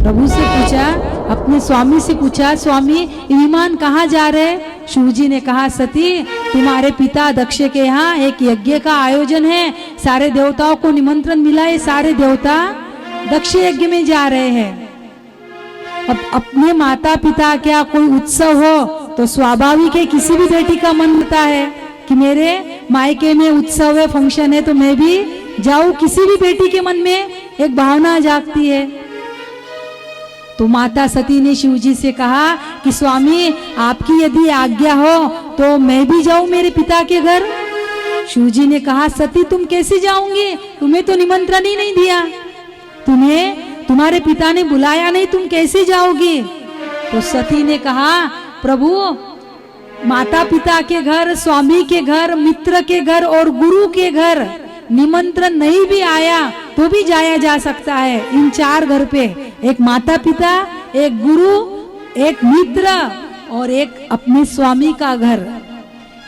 प्रभु से पूछा, अपने स्वामी से पूछा, स्वामी विमान कहाँ जा रहे? शिव जी ने कहा, सती तुम्हारे पिता दक्ष के यहाँ एक यज्ञ का आयोजन है, सारे देवताओं को निमंत्रण मिला है, सारे देवता दक्ष यज्ञ में जा रहे हैं। अब अपने माता पिता क्या कोई उत्सव हो तो स्वाभाविक है किसी भी बेटी का मन होता है कि मेरे मायके में उत्सव है, फंक्शन है, तो मैं भी जाऊं। किसी भी बेटी के मन में एक भावना जागती है। तो माता सती ने शिव जी से कहा कि स्वामी आपकी यदि आज्ञा हो तो मैं भी जाऊं मेरे पिता के घर। शिव जी ने कहा, सती तुम कैसे जाओगी? तुम्हें तो निमंत्रण ही नहीं दिया, तुम्हें तुम्हारे पिता ने बुलाया नहीं, तुम कैसे जाओगी? तो सती ने कहा, प्रभु माता पिता के घर, स्वामी के घर, मित्र के घर और गुरु के घर निमंत्रण नहीं भी आया तो भी जाया जा सकता है। इन 4 घर पे, एक माता पिता, एक गुरु, एक मित्र और एक अपने स्वामी का घर,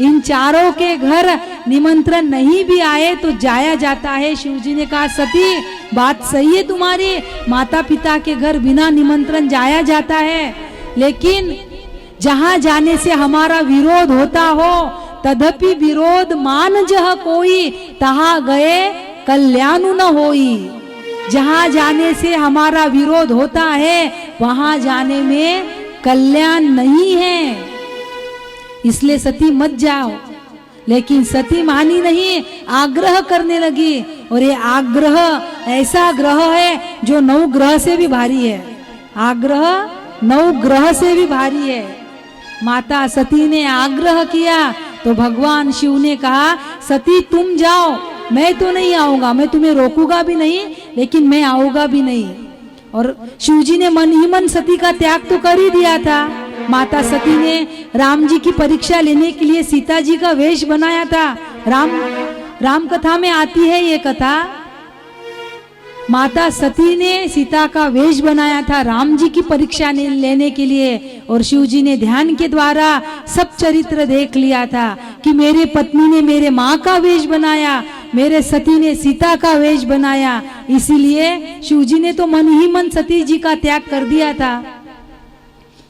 इन चारों के घर निमंत्रण नहीं भी आए तो जाया जाता है। शिव जी ने कहा, सती बात सही है तुम्हारी, माता पिता के घर बिना निमंत्रण जाया जाता है, लेकिन जहां जाने से हमारा विरोध होता हो तदपि विरोध मान जह कोई, तहां गए कल्याण न होई। जहां जाने से हमारा विरोध होता है वहां जाने में कल्याण नहीं है, इसलिए सती मत जाओ। लेकिन सती मानी नहीं, आग्रह करने लगी। और ये आग्रह ऐसा ग्रह है जो 9 ग्रह से भी भारी है। आग्रह 9 ग्रह से भी भारी है। माता सती ने आग्रह किया तो भगवान शिव ने कहा, सती तुम जाओ, मैं तो नहीं आऊंगा, मैं तुम्हें रोकूंगा भी नहीं, लेकिन मैं आऊंगा भी नहीं। और शिव जी ने मन ही मन सती का त्याग तो कर ही दिया था। माता सती ने राम जी की परीक्षा लेने के लिए सीता जी का वेश बनाया था। राम कथा में आती है ये कथा। माता सती ने सीता का वेश बनाया था राम जी की परीक्षा लेने के लिए, और शिव जी ने ध्यान के द्वारा सब चरित्र देख लिया था कि मेरे पत्नी ने मेरे माँ का वेश बनाया, मेरे सती ने सीता का वेश बनाया, इसीलिए शिव जी ने तो मन ही मन सती जी का त्याग कर दिया था।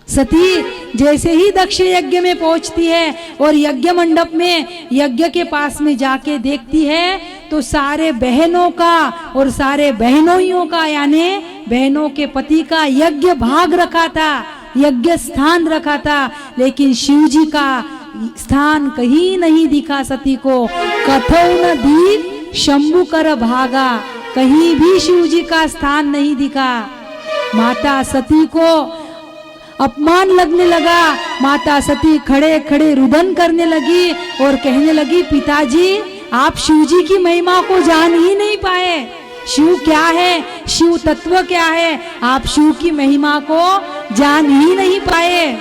सती जैसे ही दक्ष यज्ञ में पहुंचती है और यज्ञ मंडप में यज्ञ के पास में जाके देखती है तो सारे बहनों का और सारे बहनोइयों का, यानी बहनों के पति का यज्ञ भाग रखा था, यज्ञ स्थान रखा था, लेकिन शिव जी का स्थान कहीं नहीं दिखा सती को। कथौ न दीप शंभु कर भागा, कहीं भी शिव जी का स्थान नहीं दिखा। माता सती को अपमान लगने लगा। माता सती खड़े खड़े रुदन करने लगी और कहने लगी, पिताजी आप शिव जी की महिमा को जान ही नहीं पाए। शिव क्या है, शिव तत्व क्या है, आप शिव की महिमा को जान ही नहीं पाए।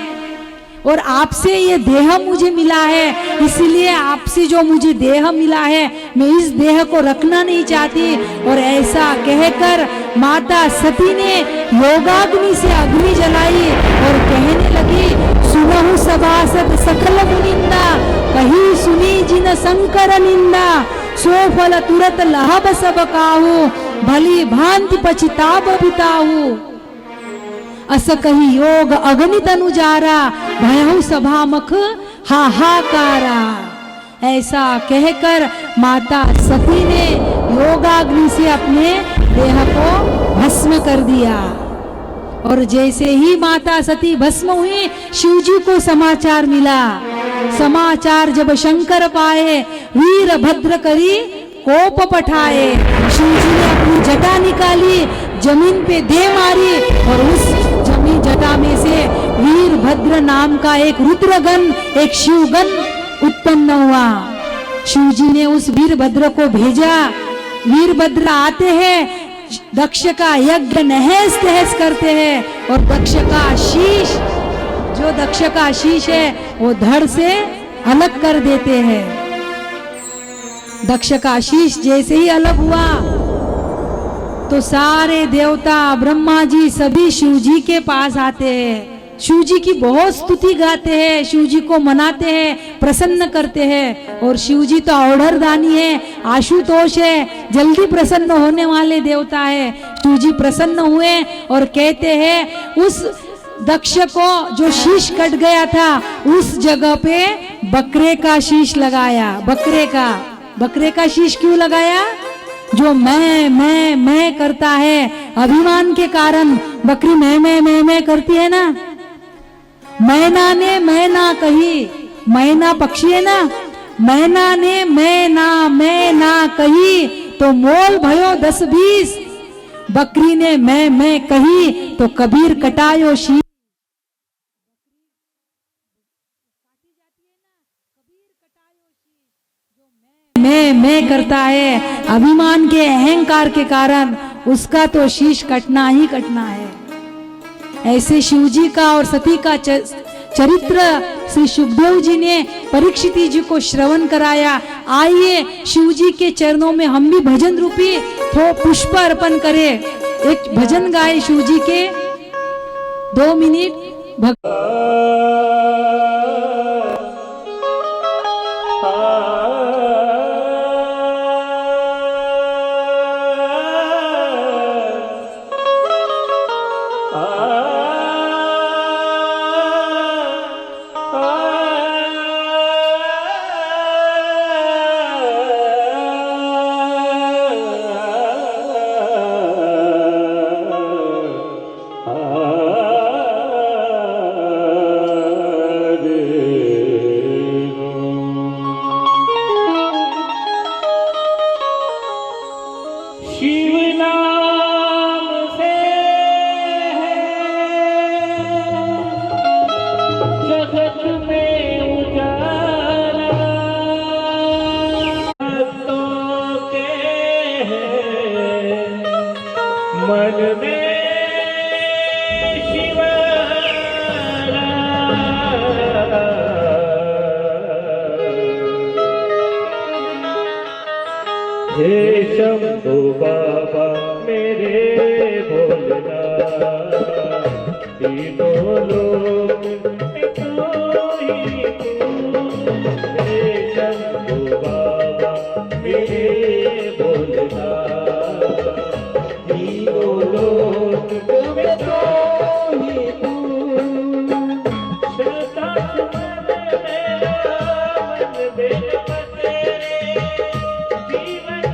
और आपसे ये देह मुझे मिला है, इसीलिए आपसे जो मुझे देह मिला है मैं इस देह को रखना नहीं चाहती। और ऐसा कहकर माता सती ने योगाग्नि से अग्नि जलाई और कहने लगी, सुनहु सभासद सकल मुनिंदा, कही सुनी जिन शंकर निंदा, सो फल तुरत लहब सब काहू, भली भांति पछताब बिताहू। अस कही योग अगणित अनुजारा, भयहु सभामख हाहाकारा। ऐसा कहकर माता सती ने योगाग्नि से अपने देह को भस्म कर दिया। और जैसे ही माता सती भस्म हुई, शिव जी को समाचार मिला। समाचार जब शंकर पाए, वीर भद्र करी कोप पठाए। शिव जी ने अपनी जटा निकाली, जमीन पे दे मारी और उस जमीन जटा में से वीरभद्र नाम का एक रुद्रगण, एक शिवगण उत्पन्न हुआ। शिव जी ने उस वीरभद्र को भेजा। वीरभद्र आते हैं, दक्ष का यज्ञ नहस तहस करते हैं और दक्ष का शीश, जो दक्ष का शीश है वो धड़ से अलग कर देते हैं। दक्ष का शीश जैसे ही अलग हुआ तो सारे देवता, ब्रह्मा जी सभी शिव जी के पास आते हैं शिव जी की बहुत स्तुति गाते हैं, शिव जी को मनाते हैं, प्रसन्न करते हैं। और शिव जी तो औढ़र दानी है, आशुतोष है, जल्दी प्रसन्न होने वाले देवता है। शिव जी प्रसन्न हुए और कहते हैं उस दक्ष को जो शीश कट गया था उस जगह पे बकरे का शीश लगाया। बकरे का शीश क्यों लगाया? जो मैं करता है, अभिमान के कारण बकरी मैं करती है ना। मैना ने मैना कही, मैना पक्षी है ना, मैना ने मैं कही तो मोल भयो 10-20। बकरी ने मैं कही तो कबीर कटायो शीश। मैं करता है, अभिमान के अहंकार के कारण उसका तो शीश कटना ही कटना है। ऐसे शिव जी का और सती का चरित्र श्री सुखदेव जी ने परीक्षित जी को श्रवण कराया। आइए शिव जी के चरणों में हम भी भजन रूपी पुष्प अर्पण करें। एक भजन गाए शिव जी के 2 मिनट हे शंभो बाबा मेरे भोलेनाथ, तीनों लोक में तू ही तू। हे शंभो बाबा मेरे भोलेनाथ, तीनों लोक में तू ही तू। श्रद्धा सुमन मेरा मन बेनवा तेरे, जीवन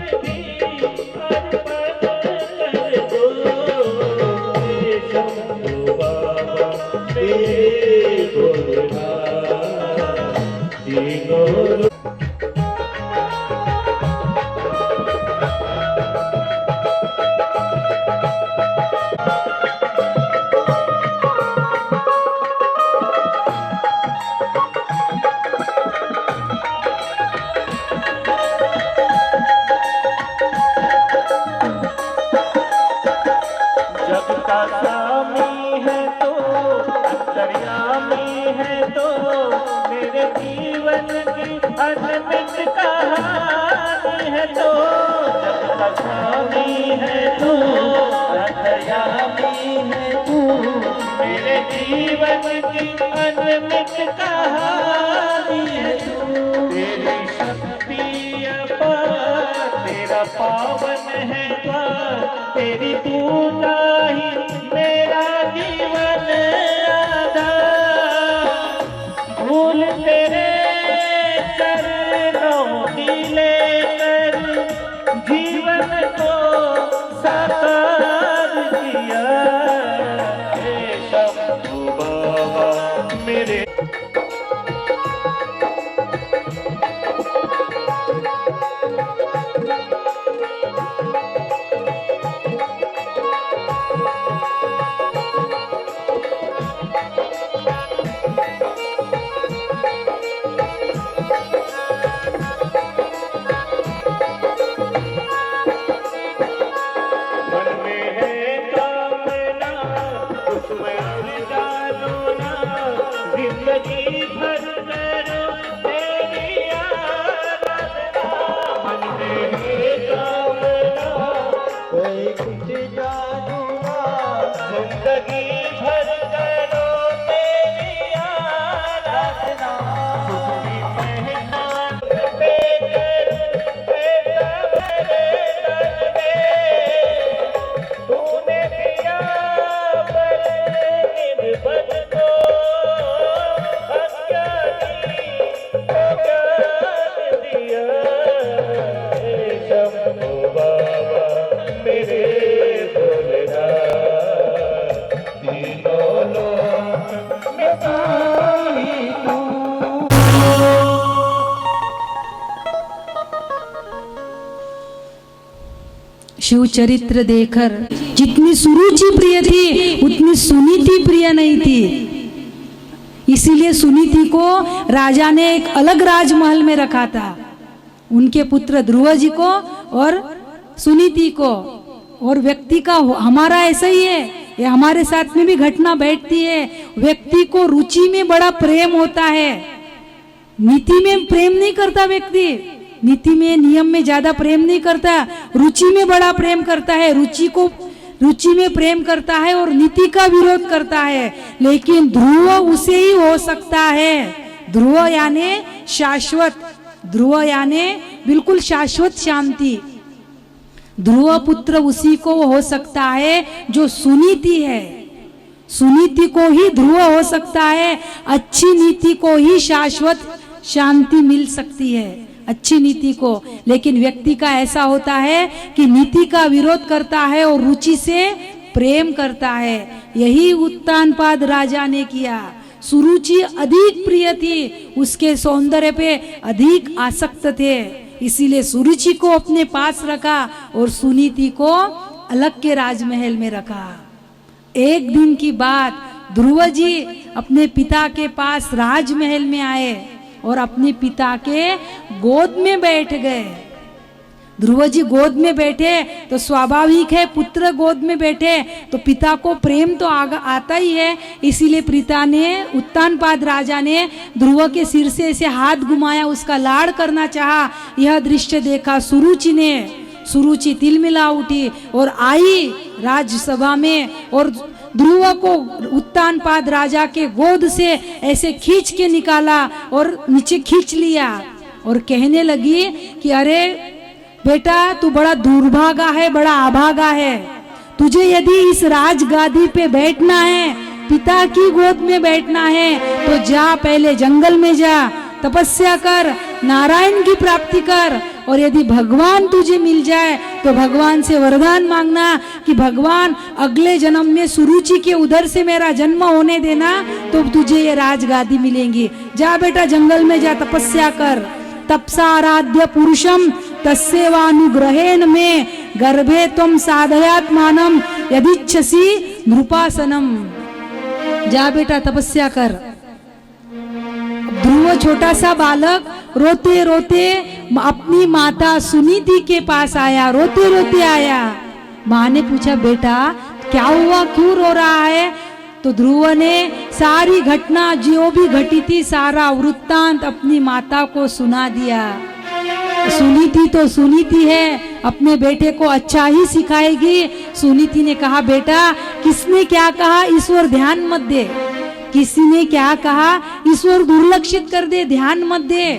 स्वामी है तो अंतर्यामी है तो मेरे जीवन की अनमित कहानी है तो। जब का स्वामी है तो अंतर्यामी है तू, मेरे जीवन की अनमित कहानी है तू। तेरी शक्ति अपार, तेरा पावन है द्वार, तेरी पूजा ही मेरा जीवन आधार। भूल तेरे चरणों की लेकर जीवन को साकार किया। हे शंभो बाबा मेरे जिंदगी भर करो तेरी आराधना। मन में कामना कोई कुछ जानूंगा, जिंदगी भर करो चरित्र देखकर। जितनी सुरुचि प्रिय थी उतनी सुनीति प्रिय नहीं थी। इसीलिए सुनीति को राजा ने एक अलग राजमहल में रखा था, उनके पुत्र ध्रुव जी को और सुनीति को। और व्यक्ति का हमारा ऐसा ही है, ये हमारे साथ में भी घटना बैठती है। व्यक्ति को रुचि में बड़ा प्रेम होता है, नीति में प्रेम नहीं करता व्यक्ति, नीति में नियम में ज्यादा प्रेम नहीं करता, रुचि में बड़ा प्रेम करता है, रुचि में प्रेम करता है और नीति का विरोध करता है। लेकिन ध्रुव उसे ही हो सकता है। ध्रुव यानी शाश्वत, ध्रुव यानी बिल्कुल शाश्वत शांति। ध्रुव पुत्र उसी को हो सकता है जो सुनीति है। सुनीति को ही ध्रुव हो सकता है, अच्छी नीति को ही शाश्वत शांति मिल सकती है, अच्छी नीति को। लेकिन व्यक्ति का ऐसा होता है कि नीति का विरोध करता है और रुचि से प्रेम करता है। यही उत्तानपाद राजा ने किया। सुरुचि अधिक प्रिय थी, उसके सौंदर्य पे अधिक आसक्त थे, इसीलिए सुरुचि को अपने पास रखा और सुनीति को अलग के राजमहल में रखा। एक दिन की बात, ध्रुव जी अपने पिता के पास राजमहल में आए और अपने पिता के गोद में बैठ गए। ध्रुव जी गोद में बैठे तो स्वाभाविक है, पुत्र गोद में बैठे तो पिता को प्रेम तो आता ही है। इसीलिए पिता ने, उत्तानपाद राजा ने ध्रुव के सिर से ऐसे हाथ घुमाया, उसका लाड़ करना चाहा। यह दृश्य देखा सुरुचि तिलमिला उठी और आई राजसभा में और ध्रुव को उत्तानपाद राजा के गोद से ऐसे खींच के निकाला और नीचे खींच लिया और कहने लगी कि अरे बेटा, तू बड़ा दुर्भागा है, बड़ा अभागा है। तुझे यदि इस राजगादी पे बैठना है, पिता की गोद में बैठना है, तो जा पहले जंगल में जा, तपस्या कर, नारायण की प्राप्ति कर। और यदि भगवान तुझे मिल जाए तो भगवान से वरदान मांगना कि भगवान अगले जन्म में सुरुचि के उधर से मेरा जन्म होने देना, तो तुझे ये राजगादी मिलेंगी। जा बेटा जंगल में जा, तपस्या कर। तपसाराध्य पुरुषम तस्सेवानुग्रहेण में गर्भे त्वं साधयात्मानं यदिच्छसि नृपासनम। जा बेटा तपस्या कर। ध्रुव छोटा सा बालक रोते रोते अपनी माता सुनीति के पास आया, रोते रोते आया। माँ ने पूछा बेटा क्या हुआ, क्यों रो रहा है? तो ध्रुव ने सारी घटना जो भी घटी थी, सारा वृत्तांत अपनी माता को सुना दिया। सुनीति तो सुनीति है, अपने बेटे को अच्छा ही सिखाएगी। सुनीति ने कहा बेटा किसने क्या कहा ईश्वर ध्यान मत दे, किसी ने क्या कहा ईश्वर दुर्लक्षित कर दे, ध्यान मत दे।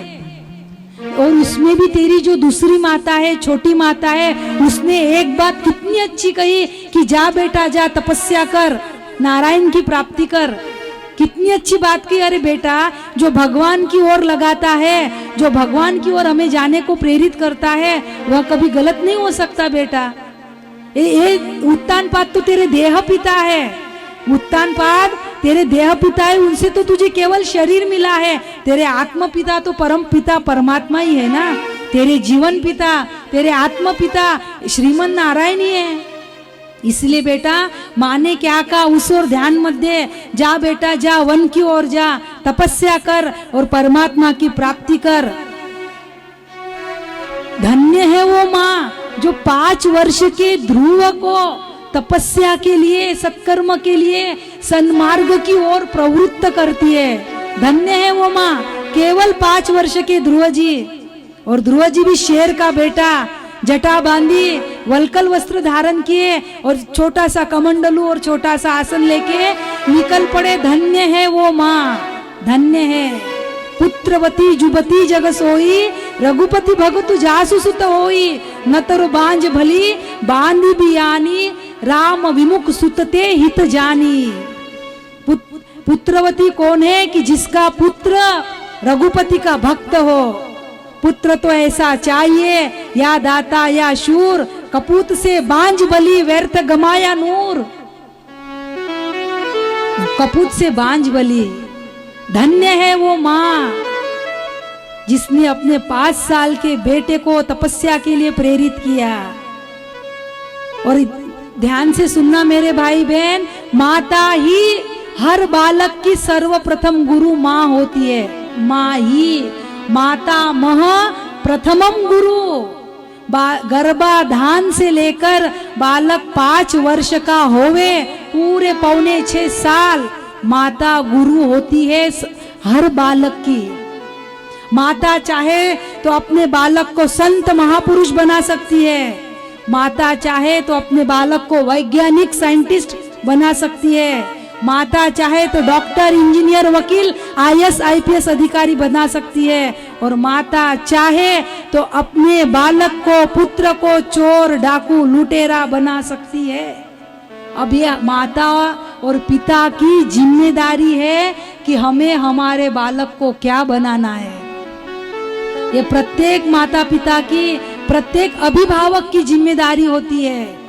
और उसमें भी तेरी जो दूसरी माता है, छोटी माता है, उसने एक बात कितनी अच्छी कही कि जा बेटा जा, तपस्या कर, नारायण की प्राप्ति कर। कितनी अच्छी बात की। अरे बेटा, जो भगवान की ओर लगाता है, जो भगवान की ओर हमें जाने को प्रेरित करता है, वह कभी गलत नहीं हो सकता बेटा। ये उत्तानपाद तो तेरे देह पिता है, उत्तानपाद तेरे देह पिता है, उनसे तो तुझे केवल शरीर मिला है। तेरे आत्म पिता तो परम पिता परमात्मा ही है ना। तेरे जीवन पिता, तेरे आत्म पिता श्रीमन नारायण ही है। इसलिए बेटा माँ ने क्या कहा उस ओर ध्यान मत दे, जा बेटा जा, वन की ओर जा, तपस्या कर और परमात्मा की प्राप्ति कर। धन्य है वो माँ जो 5 वर्ष के ध्रुव को तपस्या के लिए, सत्कर्म के लिए, सन्मार्ग की ओर प्रवृत्त करती है। धन्य है वो माँ, केवल 5 वर्ष के ध्रुव जी। और ध्रुव जी भी शेर का बेटा, जटा बांधी, वलकल वस्त्र धारण किए और छोटा सा कमंडलू और छोटा सा आसन लेके निकल पड़े। धन्य है वो माँ, धन्य है। पुत्रवती जुबती जग सोई, रघुपति भगतु जासु सुत होई, न तरु बांझ भली बांधी बियानी, राम विमुख सुतते हित जानी। पुत्रवती कौन है कि जिसका पुत्र रघुपति का भक्त हो। पुत्र तो ऐसा चाहिए, या दाता या शूर, कपूत से बांझ बली व्यर्थ गमाया नूर। कपूत से बांझ बली। धन्य है वो माँ जिसने अपने 5 साल के बेटे को तपस्या के लिए प्रेरित किया। और ध्यान से सुनना मेरे भाई बहन, माता ही हर बालक की सर्वप्रथम गुरु माँ होती है। माँ ही, माता मह प्रथमम गुरु। गर्भाधान से लेकर बालक 5 वर्ष का होवे, पूरे 5.25 साल माता गुरु होती है हर बालक की। माता चाहे तो अपने बालक को संत महापुरुष बना सकती है, माता चाहे तो अपने बालक को वैज्ञानिक साइंटिस्ट बना सकती है, माता चाहे तो डॉक्टर, इंजीनियर, वकील, IAS IPS अधिकारी बना सकती है, और माता चाहे तो अपने बालक को, पुत्र को चोर, डाकू, लुटेरा बना सकती है। अब यह माता और पिता की जिम्मेदारी है कि हमें हमारे बालक को क्या बनाना है। ये प्रत्येक माता पिता की, प्रत्येक अभिभावक की जिम्मेदारी होती है।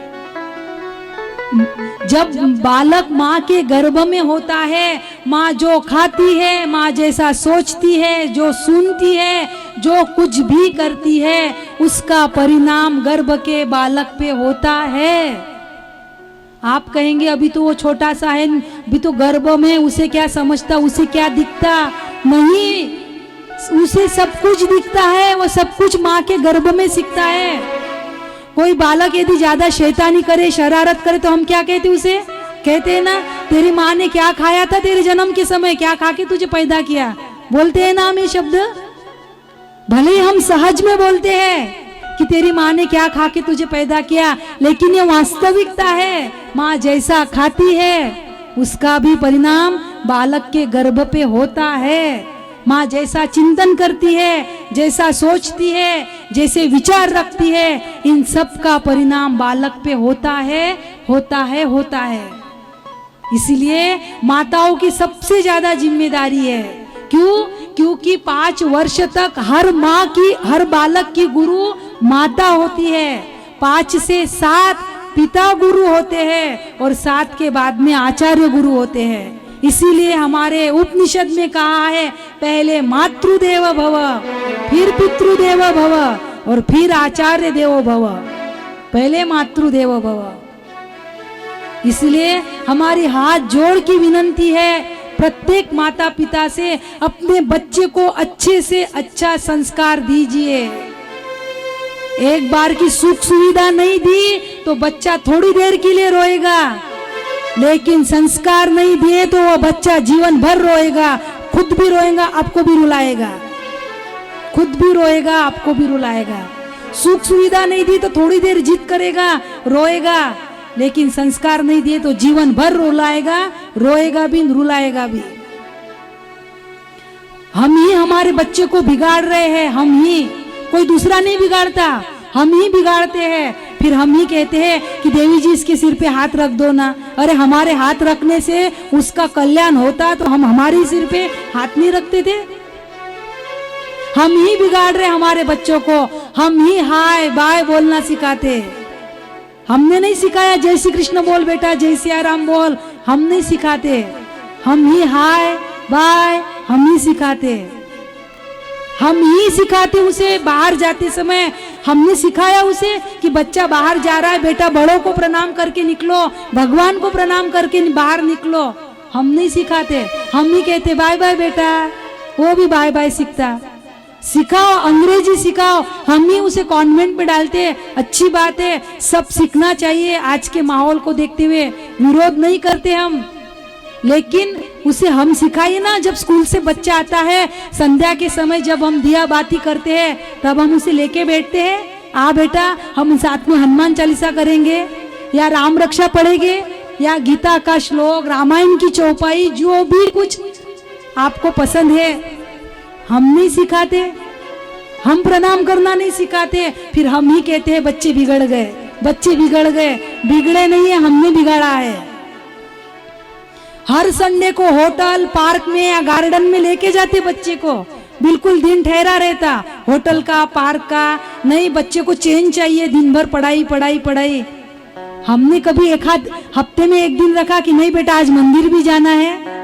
जब बालक माँ के गर्भ में होता है, माँ जो खाती है, माँ जैसा सोचती है, जो सुनती है, जो कुछ भी करती है, उसका परिणाम गर्भ के बालक पे होता है। आप कहेंगे अभी तो वो छोटा सा है, अभी तो गर्भ में, उसे क्या समझता, उसे क्या दिखता? नहीं, उसे सब कुछ दिखता है, वो सब कुछ माँ के गर्भ में सीखता है। कोई बालक यदि ज्यादा शैतानी करे, शरारत करे, तो हम क्या कहते उसे? कहते हैं ना, तेरी माँ ने क्या खाया था तेरे जन्म के समय, क्या खा के तुझे पैदा किया, बोलते हैं ना हम ये शब्द। भले ही हम सहज में बोलते हैं कि तेरी माँ ने क्या खा के तुझे पैदा किया, लेकिन ये वास्तविकता है। माँ जैसा खाती है उसका भी परिणाम बालक के गर्भ पे होता है। माँ जैसा चिंतन करती है, जैसा सोचती है, जैसे विचार रखती है, इन सब का परिणाम बालक पे होता है, होता है, होता है। इसलिए माताओं की सबसे ज्यादा जिम्मेदारी है। क्यों? क्योंकि 5 वर्ष तक हर माँ की, हर बालक की गुरु माता होती है। 5 से 7 पिता गुरु होते हैं और 7 के बाद में आचार्य गुरु होते हैं। इसीलिए हमारे उपनिषद में कहा है, पहले मातृदेव भव, फिर पितृदेव भव और फिर आचार्य देवो भव। पहले मातृदेव भव। इसलिए हमारी हाथ जोड़ की विनंती है प्रत्येक माता पिता से, अपने बच्चे को अच्छे से अच्छा संस्कार दीजिए। एक बार की सुख सुविधा नहीं दी तो बच्चा थोड़ी देर के लिए रोएगा, लेकिन संस्कार नहीं दिए तो वो बच्चा जीवन भर रोएगा, खुद भी रोएगा, आपको भी रुलाएगा, खुद भी रोएगा, आपको भी रुलाएगा। सुख सुविधा नहीं दी तो थोड़ी देर जिद करेगा, रोएगा, लेकिन संस्कार नहीं दिए तो जीवन भर रुलाएगा, रोएगा भी, रुलाएगा भी। हम ही हमारे बच्चे को बिगाड़ रहे हैं, हम ही, कोई दूसरा नहीं बिगाड़ता, हम ही बिगाड़ते हैं। फिर हम ही कहते हैं कि देवी जी इसके सिर पे हाथ रख दो ना। अरे हमारे हाथ रखने से उसका कल्याण होता तो हम हमारे सिर पे हाथ नहीं रखते थे? हम ही बिगाड़ रहे हमारे बच्चों को, हम ही हाय बाय बोलना सिखाते। हमने नहीं सिखाया जय श्री कृष्ण बोल बेटा, जय सिया राम बोल, हम नहीं सिखाते। हम ही हाय बाय हम ही सिखाते, हम ही सिखाते उसे। बाहर जाते समय हमने सिखाया उसे कि बच्चा बाहर जा रहा है, बेटा बड़ों को प्रणाम करके निकलो, भगवान को प्रणाम करके बाहर निकलो। हम नहीं सिखाते, हम ही कहते बाय बाय बेटा, वो भी बाय बाय सीखता। सिखाओ, अंग्रेजी सिखाओ, हम ही उसे कॉन्वेंट में डालते। अच्छी बात है, सब सीखना चाहिए। आज के माहौल को देखते हुए विरोध नहीं करते हम, लेकिन उसे हम सिखाइए ना। जब स्कूल से बच्चा आता है, संध्या के समय जब हम दिया बाती करते हैं, तब हम उसे लेके बैठते हैं, आ बेटा हम साथ में हनुमान चालीसा करेंगे, या राम रक्षा पढ़ेंगे, या गीता का श्लोक, रामायण की चौपाई, जो भी कुछ आपको पसंद है। हम नहीं सिखाते, हम प्रणाम करना नहीं सिखाते। फिर हम ही कहते हैं बच्चे बिगड़ गए, बच्चे बिगड़ गए। बिगड़े नहीं है, हमने बिगाड़ा है। हर संडे को होटल, पार्क में या गार्डन में लेके जाते बच्चे को, बिल्कुल दिन ठहरा रहता, होटल का, पार्क का नहीं। बच्चे को चेंज चाहिए, दिन भर पढ़ाई पढ़ाई पढ़ाई। हमने कभी एक हफ्ते में एक दिन रखा कि नहीं बेटा आज मंदिर भी जाना है?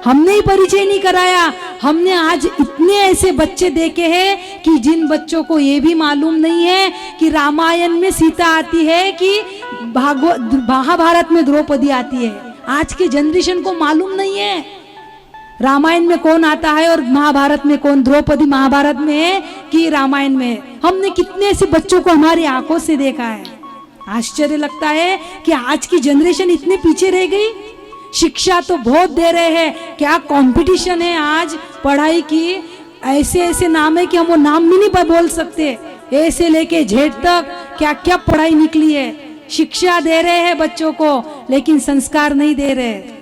हमने ही परिचय नहीं कराया। हमने आज इतने ऐसे बच्चे देखे हैं कि जिन बच्चों को ये भी मालूम नहीं है कि रामायण में सीता आती है कि महाभारत में द्रौपदी आती है। आज के जनरेशन को मालूम नहीं है रामायण में कौन आता है और महाभारत में कौन, द्रौपदी महाभारत में है कि रामायण में। हमने कितने ऐसे बच्चों को हमारी आंखों से देखा है। आश्चर्य लगता है कि आज की जनरेशन इतने पीछे रह गई। शिक्षा तो बहुत दे रहे हैं, क्या कंपटीशन है आज पढ़ाई की। ऐसे ऐसे नाम है कि हम वो नाम भी नहीं बोल सकते। ए से लेके जेड तक क्या क्या पढ़ाई निकली है। शिक्षा दे रहे हैं बच्चों को, लेकिन संस्कार नहीं दे रहे।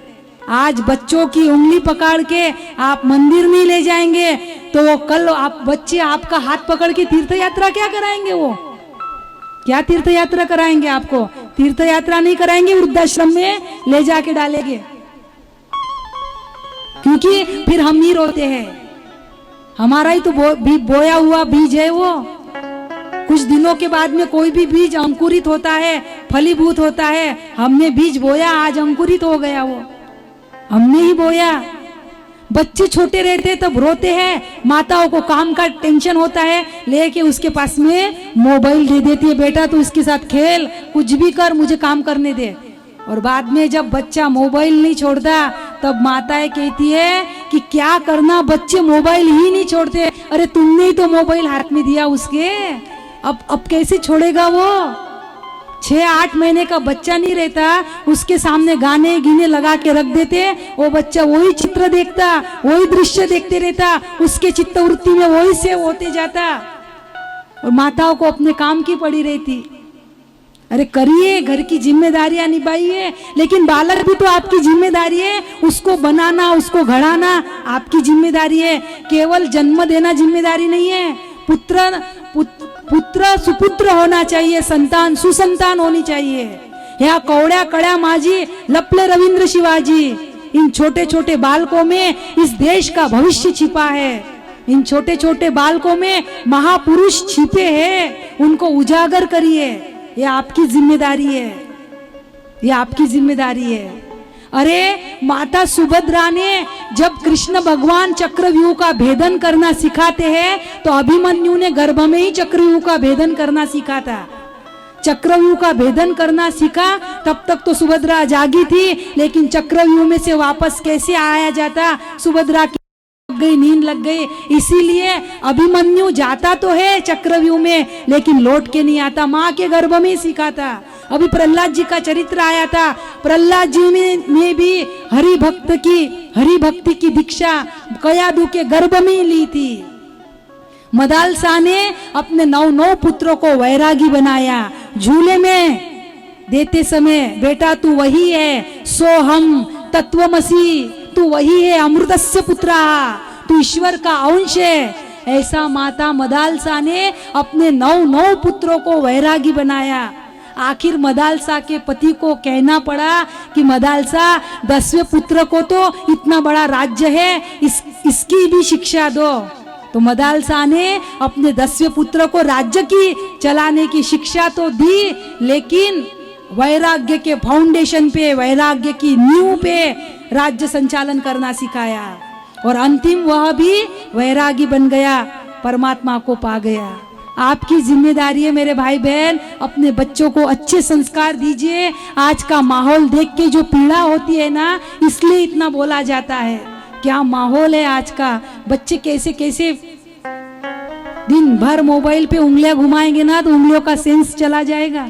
आज बच्चों की उंगली पकड़ के आप मंदिर नहीं ले जाएंगे तो वो कल आप बच्चे आपका हाथ पकड़ के तीर्थ यात्रा क्या कराएंगे। वो क्या तीर्थ यात्रा कराएंगे आपको? तीर्थ यात्रा नहीं कराएंगे, वृद्धाश्रम में ले जाके डालेंगे। क्योंकि फिर हम ही रोते हैं, हमारा ही तो बोया हुआ बीज है वो। कुछ दिनों के बाद में कोई भी बीज अंकुरित होता है, फलीभूत होता है। हमने बीज बोया, आज अंकुरित हो गया, वो हमने ही बोया। बच्चे छोटे रहते तब रोते हैं, माताओं को काम का टेंशन होता है, लेके उसके पास में मोबाइल दे देती है, बेटा तू इसके साथ खेल, कुछ भी कर, मुझे काम करने दे। और बाद में जब बच्चा मोबाइल नहीं छोड़ता तब माताएं कहती है कि क्या करना, बच्चे मोबाइल ही नहीं छोड़ते। अरे तुमने ही तो मोबाइल हाथ में दिया उसके, अब कैसे छोड़ेगा वो। 6-8 महीने का बच्चा नहीं रहता, उसके सामने गाने गिने लगा के रख देते, वो बच्चा वही चित्र देखता, वही दृश्य देखते रहता, उसके चित्तवृत्ति में वही से होते जाता और माताओं को अपने काम की पड़ी रहती। अरे करिए, घर की जिम्मेदारियां निभाइए, लेकिन बालक भी तो आपकी जिम्मेदारी है, उसको बनाना, उसको घड़ाना आपकी जिम्मेदारी है। केवल जन्म देना जिम्मेदारी नहीं है। पुत्र सुपुत्र होना चाहिए, संतान सुसंतान होनी चाहिए। या कौड़्या कड़्या माझी लपले रविंद्र शिवाजी, इन छोटे छोटे बालकों में इस देश का भविष्य छिपा है। इन छोटे छोटे बालकों में महापुरुष छिपे हैं, उनको उजागर करिए। ये आपकी जिम्मेदारी है, ये आपकी जिम्मेदारी है। अरे माता सुभद्रा ने जब कृष्ण भगवान चक्रव्यूह का भेदन करना सिखाते हैं तो अभिमन्यु ने गर्भ में ही चक्रव्यूह का भेदन करना सीखा था। चक्रव्यूह का भेदन करना सीखा, तब तक तो सुभद्रा जागी थी, लेकिन चक्रव्यूह में से वापस कैसे आया जाता, सुभद्रा की गई, नींद लग गई। इसीलिए अभिमन्यु जाता तो है चक्रव्यूह में, लेकिन लौट के नहीं आता, माँ के गर्भ में ही सीखा था। अभी प्रहलाद जी का चरित्र आया था, प्रहलाद जी ने भी हरि भक्ति की दीक्षा कयादू के गर्भ में ही ली थी। मदालसा ने अपने 9 पुत्रों को वैरागी बनाया। झूले में देते समय, बेटा तू वही है, सोहम तत्वमसी, तू वही है, अमृतस्य पुत्रा, तू ईश्वर का अंश है। ऐसा माता मदालसा ने अपने 9 पुत्रों को वैरागी बनाया। आखिर मदालसा के पति को कहना पड़ा कि मदालसा 10वें पुत्र को तो इतना बड़ा राज्य है, इसकी भी शिक्षा दो। तो मदालसा ने अपने 10वें पुत्र को राज्य की चलाने की शिक्षा तो दी, लेकिन वैराग्य के फाउंडेशन पे, वैराग्य की नींव पे राज्य संचालन करना सिखाया। और अंतिम वह भी वैरागी बन गया, परमात्मा को पा गया। आपकी जिम्मेदारी है मेरे भाई बहन, अपने बच्चों को अच्छे संस्कार दीजिए। आज का माहौल देख के जो पीड़ा होती है ना, इसलिए इतना बोला जाता है। क्या माहौल है आज का, बच्चे कैसे कैसे दिन भर मोबाइल पे उंगलियां घुमाएंगे ना तो उंगलियों का सेंस चला जाएगा,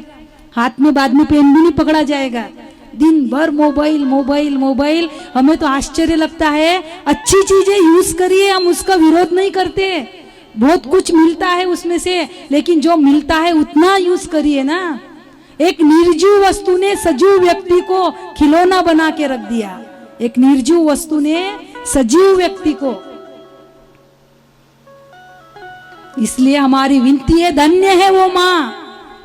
हाथ में बाद में पेन भी नहीं पकड़ा जाएगा। दिन भर मोबाइल मोबाइल मोबाइल। हमें तो आश्चर्य लगता है, अच्छी चीजें यूज करिए, हम उसका विरोध नहीं करते, बहुत कुछ मिलता है उसमें से, लेकिन जो मिलता है उतना यूज करिए ना। एक निर्जीव वस्तु ने सजीव व्यक्ति को खिलौना बना के रख दिया, एक निर्जीव वस्तु ने सजीव व्यक्ति को। इसलिए हमारी विनती है, धन्य है वो माँ,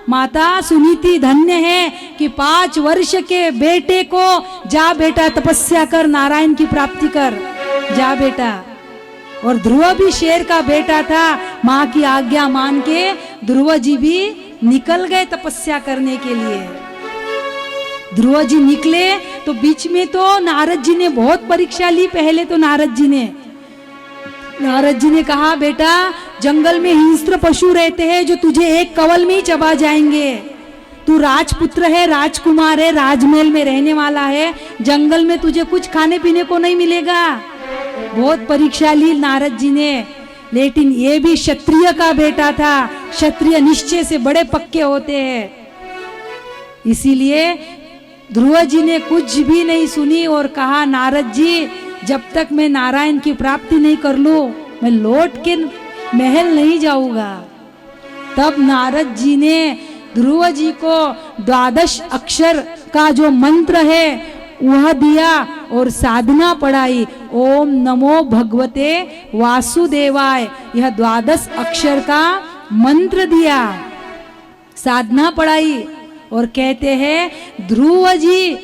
माता सुनीति धन्य है कि 5 वर्ष के बेटे को जा बेटा तपस्या कर, नारायण की प्राप्ति कर, जा बेटा। और ध्रुव भी शेर का बेटा था, माँ की आज्ञा मान के ध्रुव जी भी निकल गए तपस्या करने के लिए। ध्रुव जी निकले तो बीच में तो नारद जी ने बहुत परीक्षा ली। पहले तो नारद जी ने नारद जी ने कहा, बेटा जंगल में हिंस्र पशु रहते हैं जो तुझे एक कवल में ही चबा जाएंगे। तू राजपुत्र है, राजकुमार है, राजमहल में रहने वाला है, जंगल में तुझे कुछ खाने पीने को नहीं मिलेगा। बहुत परीक्षा ली नारद जी ने, लेकिन ये भी क्षत्रिय का बेटा था। क्षत्रिय निश्चय से बड़े पक्के होते हैं। इसीलिए ध्रुव जी ने कुछ भी नहीं सुनी और कहा, नारद जी जब तक मैं नारायण की प्राप्ति नहीं कर लूं, मैं लौट के महल नहीं जाऊंगा। तब नारद जी ने ध्रुव जी को 12 अक्षर का जो मंत्र है वह दिया और साधना पढ़ाई। ओम नमो भगवते वासुदेवाय, यह 12 अक्षर का मंत्र दिया, साधना पढ़ाई। और कहते हैं ध्रुव जी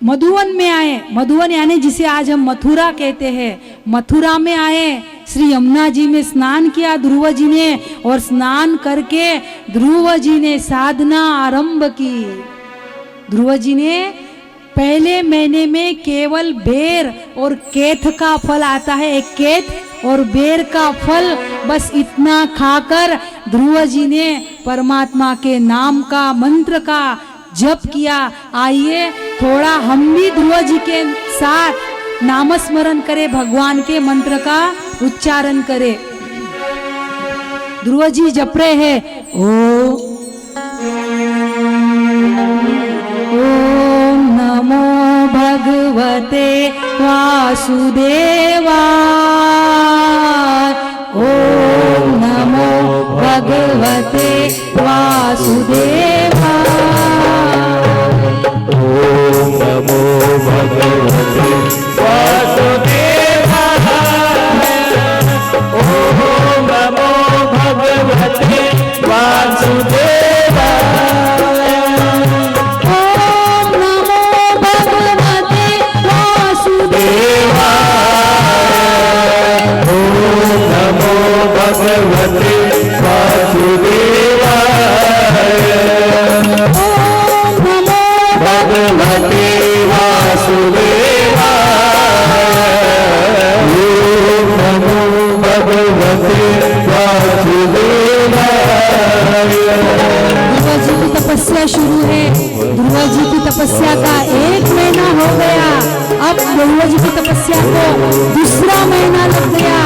मधुवन में आए। मधुवन यानी जिसे आज हम मथुरा कहते हैं, मथुरा में आए। श्री यमुना जी में स्नान किया ध्रुव जी ने, और स्नान करके ध्रुव जी ने साधना आरंभ की। ध्रुव जी ने पहले महीने में केवल बेर और केथ का फल आता है, एक केथ और बेर का फल, बस इतना खाकर ध्रुव जी ने परमात्मा के नाम का मंत्र का जप किया। आइए थोड़ा हम भी ध्रुव जी के साथ नामस्मरण करें, भगवान के मंत्र का उच्चारण करें। ध्रुव जी जप रहे हैं, ओम नमो भगवते वासुदेवाय, ओम नमो भगवते वासुदेवाय, ओम नमो भगवते वासुदेवाय, ओम नमो भगवते वासुदेवाय, ओम नमो भगवते वासुदेवाय, ओम नमो भगवते वासुदेवाय, ओम नमो भगवते वासुदेवाय, ओम नमो भगवते वासुदेवाय। ध्रुव जी की तपस्या शुरू है। ध्रुव जी की तपस्या का 1 महीना हो गया। अब ध्रुव जी की तपस्या को दूसरा महीना लग गया।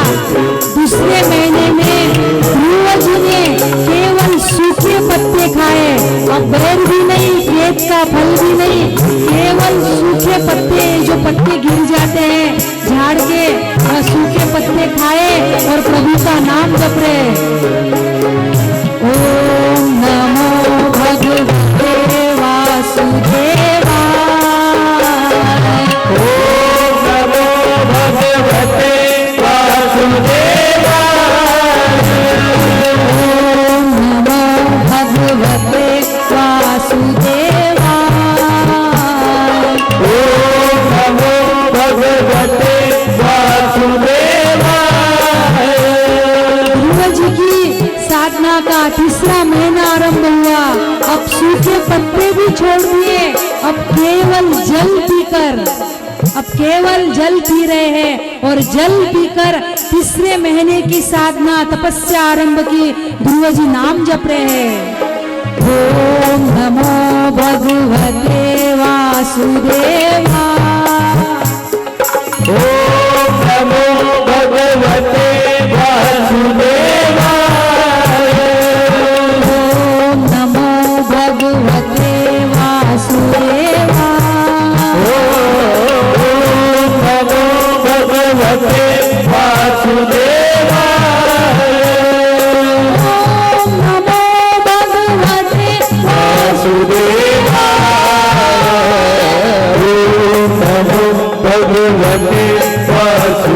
दूसरे महीने में ध्रुव जी ने केवल सूखे पत्ते खाए, अब बेर भी नहीं, खेत का फल भी नहीं, केवल सूखे पत्ते, जो पत्ते गिर जाते हैं झाड़ के, वह सूखे पत्ते खाए और प्रभु का नाम जप रहे। ओम नमो भगवते वासुदेवाय, ओम नमो भगवते वासुदेवाय, ओम नमो भगवते वासुदेवाय, ओम नमो भगवते वासुदेवाय। ध्रुव जी की साधना का तीसरा महीना आरंभ हुआ। अब सूखे पत्ते भी छोड़ दिए, अब केवल जल पीकर, अब केवल जल पी रहे हैं। और जल पीकर तीसरे महीने की साधना तपस्या आरंभ की। ध्रुव जी नाम जप रहे हैं, ओम नमो भगवते वासुदेवाय, ओम नमो भगवते वासुदेवाय, ओम नमो भगवते वासुदेवाय, ओम नमो भगवते वासुदेवाय, ओम नमो भगवते वासुदेवाय, ओम नमो भगवते वासुदेवाय,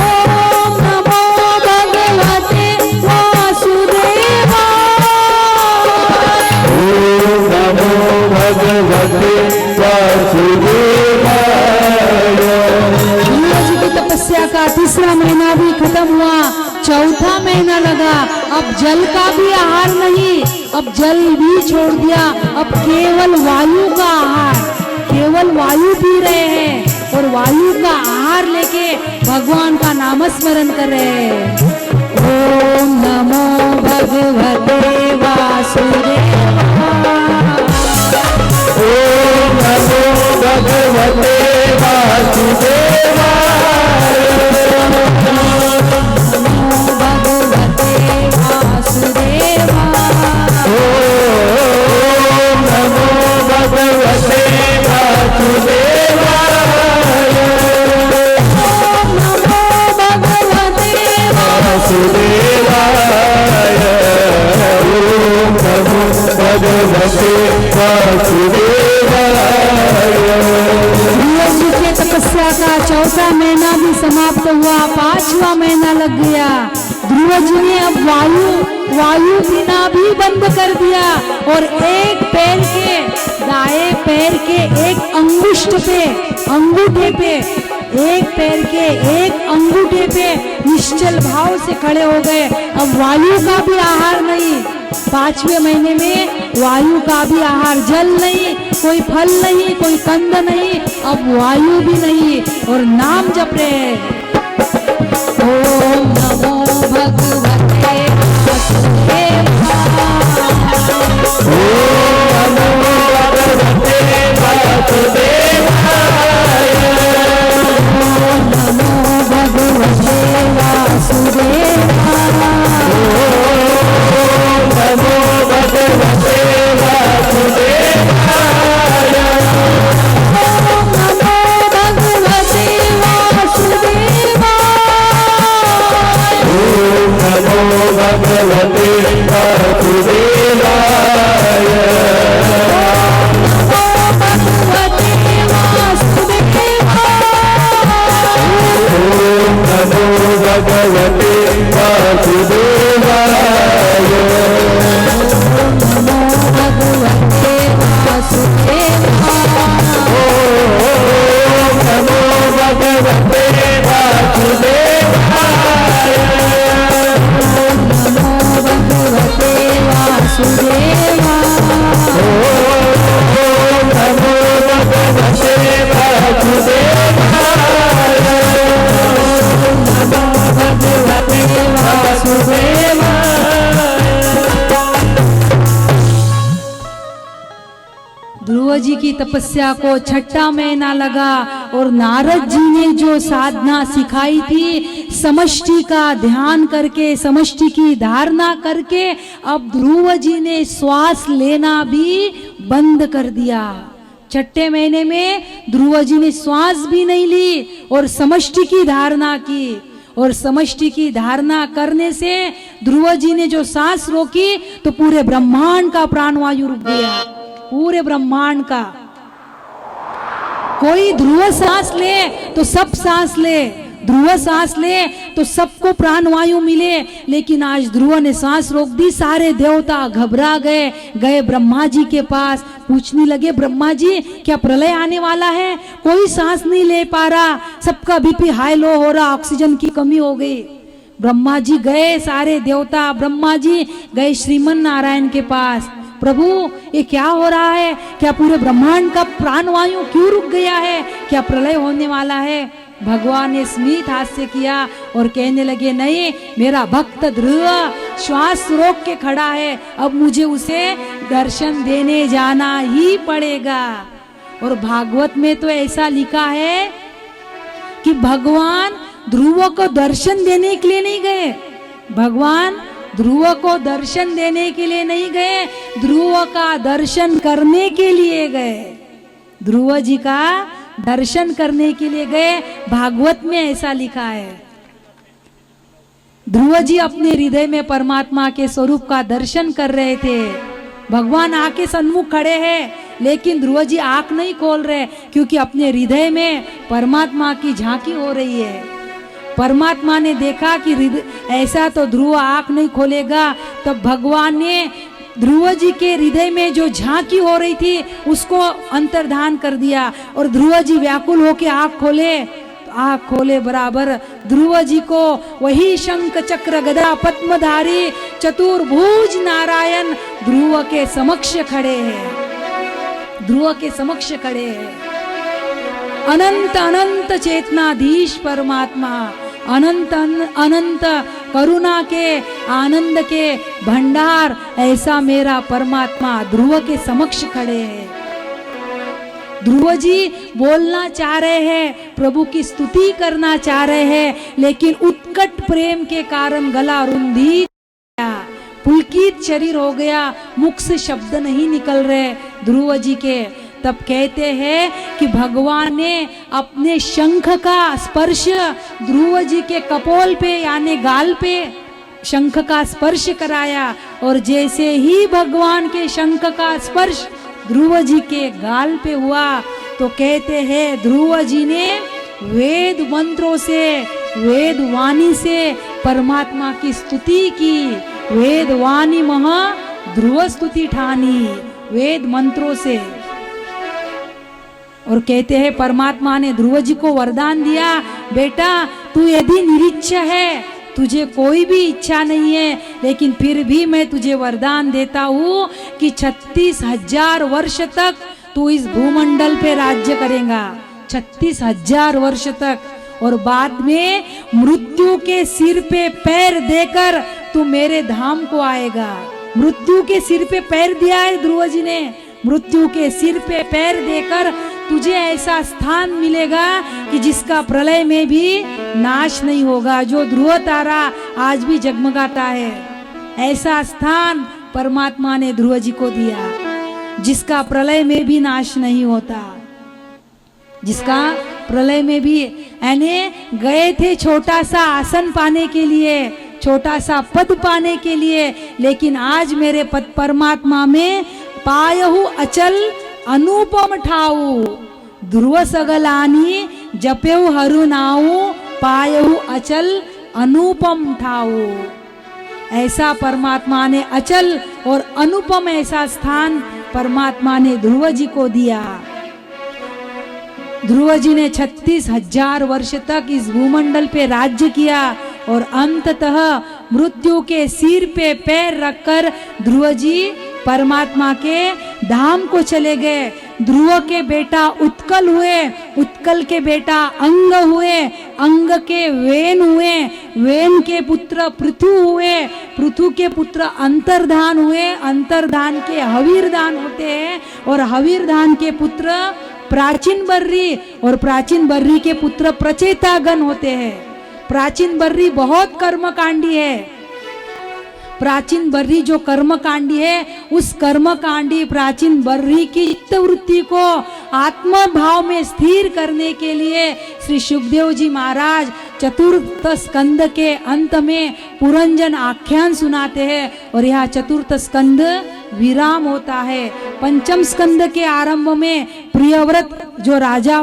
ओम नमो भगवते वासुदेवाय, ओम नमो भगवते वासुदेवाय। ध्रुव जी की तपस्या का तीसरा महीना भी खत्म हुआ। चौथा महीना लगा। अब जल का भी आहार नहीं, अब जल भी छोड़ दिया। अब केवल वायु का आहार, केवल वायु पी रहे हैं और वायु का आहार हार लेके भगवान का नामस्मरण कर रहे हैं। ओम नमो भगवते वासुदेवाय। ओम नमो भगवते वासुदेवाय। नमो भगवते वासुदेवाय। ओम नमो भगवते वासुदेवाय। ओम नमो भगवते वासुदेवाय। ओम नमो भगवते वासुदेवाय। ध्रुव जी के तपस्या का चौथा महीना भी समाप्त हुआ, 5वां महीना लग गया। ध्रुव जी ने अब वायु बिना भी बंद कर दिया और एक पैर के दाएं पैर के एक अंगूठे पे एक पैर के एक अंगूठे पे निश्चल भाव से खड़े हो गए। अब वायु का भी आहार नहीं, 5वें महीने में वायु का भी आहार, जल नहीं, कोई फल नहीं, कोई कंद नहीं, अब वायु भी नहीं और नाम जप रहे हैं। ओम नमो भगवते वासुदेवाय। ओम नमो भगवते वासुदेवाय। ओम नमो भगवते वासुदेवाय। ओम नमो भगवते वासुदेवाय। ओम नमो भगवते वासुदेवाय। ओम नमो भगवते वासुदेवाय। भगवते वासुदेवाय। ओम नमो भगवते वासुदेवाय। नमो भगवते वासुदेवाय। ओम नमो भगवते वासुदेवाय। नमो भगवते वासुदेवाय। ओम नमो भगवते वासुदेवाय। नमो भगवते वासुदेवाय। ध्रुव जी की तपस्या को 6वां महीना लगा और नारद जी ने जो साधना सिखाई थी, समष्टि का ध्यान करके, समष्टि की धारणा करके, अब ध्रुव जी ने श्वास लेना भी बंद कर दिया। 6ठे महीने में ध्रुव जी ने श्वास भी नहीं ली और समष्टि की धारणा की और समष्टि की धारणा करने से ध्रुव जी ने जो सांस रोकी तो पूरे ब्रह्मांड का प्राणवायु रुक गया, पूरे ब्रह्मांड का। कोई ध्रुव सांस ले तो सब सांस ले, ध्रुव सांस ले तो सबको प्राणवायु मिले, लेकिन आज ध्रुव ने सांस रोक दी। सारे देवता घबरा गए ब्रह्मा जी के पास, पूछने लगे ब्रह्मा जी क्या प्रलय आने वाला है? कोई सांस नहीं ले पा रहा, सबका बीपी हाई लो हो रहा, ऑक्सीजन की कमी हो गई। ब्रह्मा जी गए, सारे देवता ब्रह्मा जी गए श्रीमन नारायण के पास, प्रभु ये क्या हो रहा है? क्या पूरे ब्रह्मांड का प्राणवायु क्यों रुक गया है? क्या प्रलय होने वाला है? भगवान ने स्मित हास्य किया और कहने लगे नहीं, मेरा भक्त ध्रुव श्वास रोक के खड़ा है, अब मुझे उसे दर्शन देने जाना ही पड़ेगा। और भागवत में तो ऐसा लिखा है कि भगवान ध्रुव को दर्शन देने के लिए नहीं गए, भगवान ध्रुव को दर्शन देने के लिए नहीं गए, ध्रुव का दर्शन करने के लिए गए, ध्रुव जी का दर्शन करने के लिए गए। भागवत में ऐसा लिखा है। ध्रुव जी अपने हृदय में परमात्मा के स्वरूप का दर्शन कर रहे थे। भगवान आके सन्मुख खड़े हैं, लेकिन ध्रुव जी आंख नहीं खोल रहे, क्योंकि अपने हृदय में परमात्मा की झांकी हो रही है। परमात्मा ने देखा कि ऐसा तो ध्रुव आंख नहीं खोलेगा, तब भगवान ने ध्रुव जी के हृदय में जो झांकी हो रही थी उसको अंतर्धान कर दिया और ध्रुव जी व्याकुल होके आंख खोले, तो आंख खोले बराबर ध्रुव जी को वही शंख चक्र गदा पद्मधारी चतुर्भुज नारायण ध्रुव के समक्ष खड़े हैं, ध्रुव के समक्ष खड़े हैं। अनंत अनंत चेतनाधीश परमात्मा, अनंत अनंत करुणा के आनंद के भंडार, ऐसा मेरा परमात्मा ध्रुव के समक्ष खड़े हैं। ध्रुव जी बोलना चाह रहे हैं, प्रभु की स्तुति करना चाह रहे हैं, लेकिन उत्कट प्रेम के कारण गला रुंधी गया, पुलकित शरीर हो गया, मुख से शब्द नहीं निकल रहे ध्रुव जी के। तब कहते हैं कि भगवान ने अपने शंख का स्पर्श ध्रुव जी के कपोल पे यानी गाल पे शंख का स्पर्श कराया, और जैसे ही भगवान के शंख का स्पर्श ध्रुव जी के गाल पे हुआ तो कहते हैं ध्रुव जी ने वेद मंत्रों से, वेद वाणी से परमात्मा की स्तुति की। वेद वाणी महा ध्रुव स्तुति ठानी, वेद मंत्रों से। और कहते हैं परमात्मा ने ध्रुव जी को वरदान दिया, बेटा तू यदि निरीच्छा है, तुझे कोई भी इच्छा नहीं है, लेकिन फिर भी मैं तुझे वरदान देता हूँ कि 36,000 वर्ष तक तू इस भूमंडल पे राज्य करेगा, 36,000 वर्ष तक। और बाद में मृत्यु के सिर पे पैर देकर तू मेरे धाम को आएगा। मृत्यु के सिर पे पैर दिया है ध्रुव जी ने, मृत्यु के सिर पे पैर देकर तुझे ऐसा स्थान मिलेगा कि जिसका प्रलय में भी नाश नहीं होगा, जो ध्रुव तारा आज भी जगमगाता है, ऐसा स्थान परमात्मा ने ध्रुव जी को दिया, जिसका प्रलय में भी नाश नहीं होता, जिसका प्रलय में भी। यानी गए थे छोटा सा आसन पाने के लिए, छोटा सा पद पाने के लिए, लेकिन आज मेरे पद परमात्मा में पायहु अचल अनुपम ठाऊ, ध्रुव सगलानी जपेहु हरु नाऊ, पायहु अचल अनुपम ठाऊ। ऐसा परमात्मा ने अचल और अनुपम ऐसा स्थान परमात्मा ने ध्रुव जी को दिया। ध्रुव जी ने 36,000 वर्ष तक इस भूमंडल पे राज्य किया, और अंततः मृत्यु के सिर पे पैर रखकर ध्रुव जी परमात्मा के धाम को चले गए। ध्रुव के बेटा उत्कल हुए, उत्कल के बेटा अंग हुए, अंग के वेन हुए, वेन के पुत्र पृथु हुए, पृथु के पुत्र अंतर्धान हुए, अंतर्धान के हवीरदान होते हैं, और हवीरदान के पुत्र प्राचीन बर्री, और प्राचीन बर्री के पुत्र प्रचेतागण होते हैं। प्राचीन बर्री बहुत कर्मकांडी है, प्राचीन बर्री जो कर्मकांडी है, उस कर्मकांडी प्राचीन बर्री की चित्तवृत्ति को आत्म भाव में स्थिर करने के लिए श्री सुखदेव जी महाराज चतुर्थ स्कंद के अंत में पुरंजन आख्यान सुनाते हैं, और यह चतुर्थ स्कंद विराम होता है। पंचम स्कंद के आरंभ में प्रियव्रत जो राजा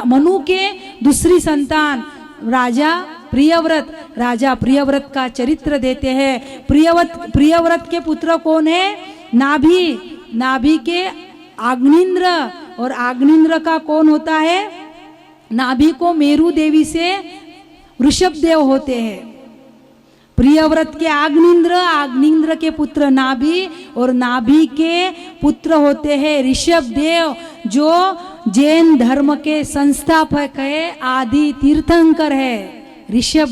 मनु के दूसरी संतान राजा प्रियव्रत का चरित्र देते हैं। प्रियव्रत के पुत्र कौन है? नाभि के आग्निंद्र, और आग्निंद्र का कौन होता है? नाभि को मेरु देवी से ऋषभ देव होते हैं। प्रियव्रत के आग्निंद्र के पुत्र नाभि, और नाभि के पुत्र होते हैं ऋषभ देव, जो जैन धर्म के संस्थापक है, आदि तीर्थंकर है। ऋषभ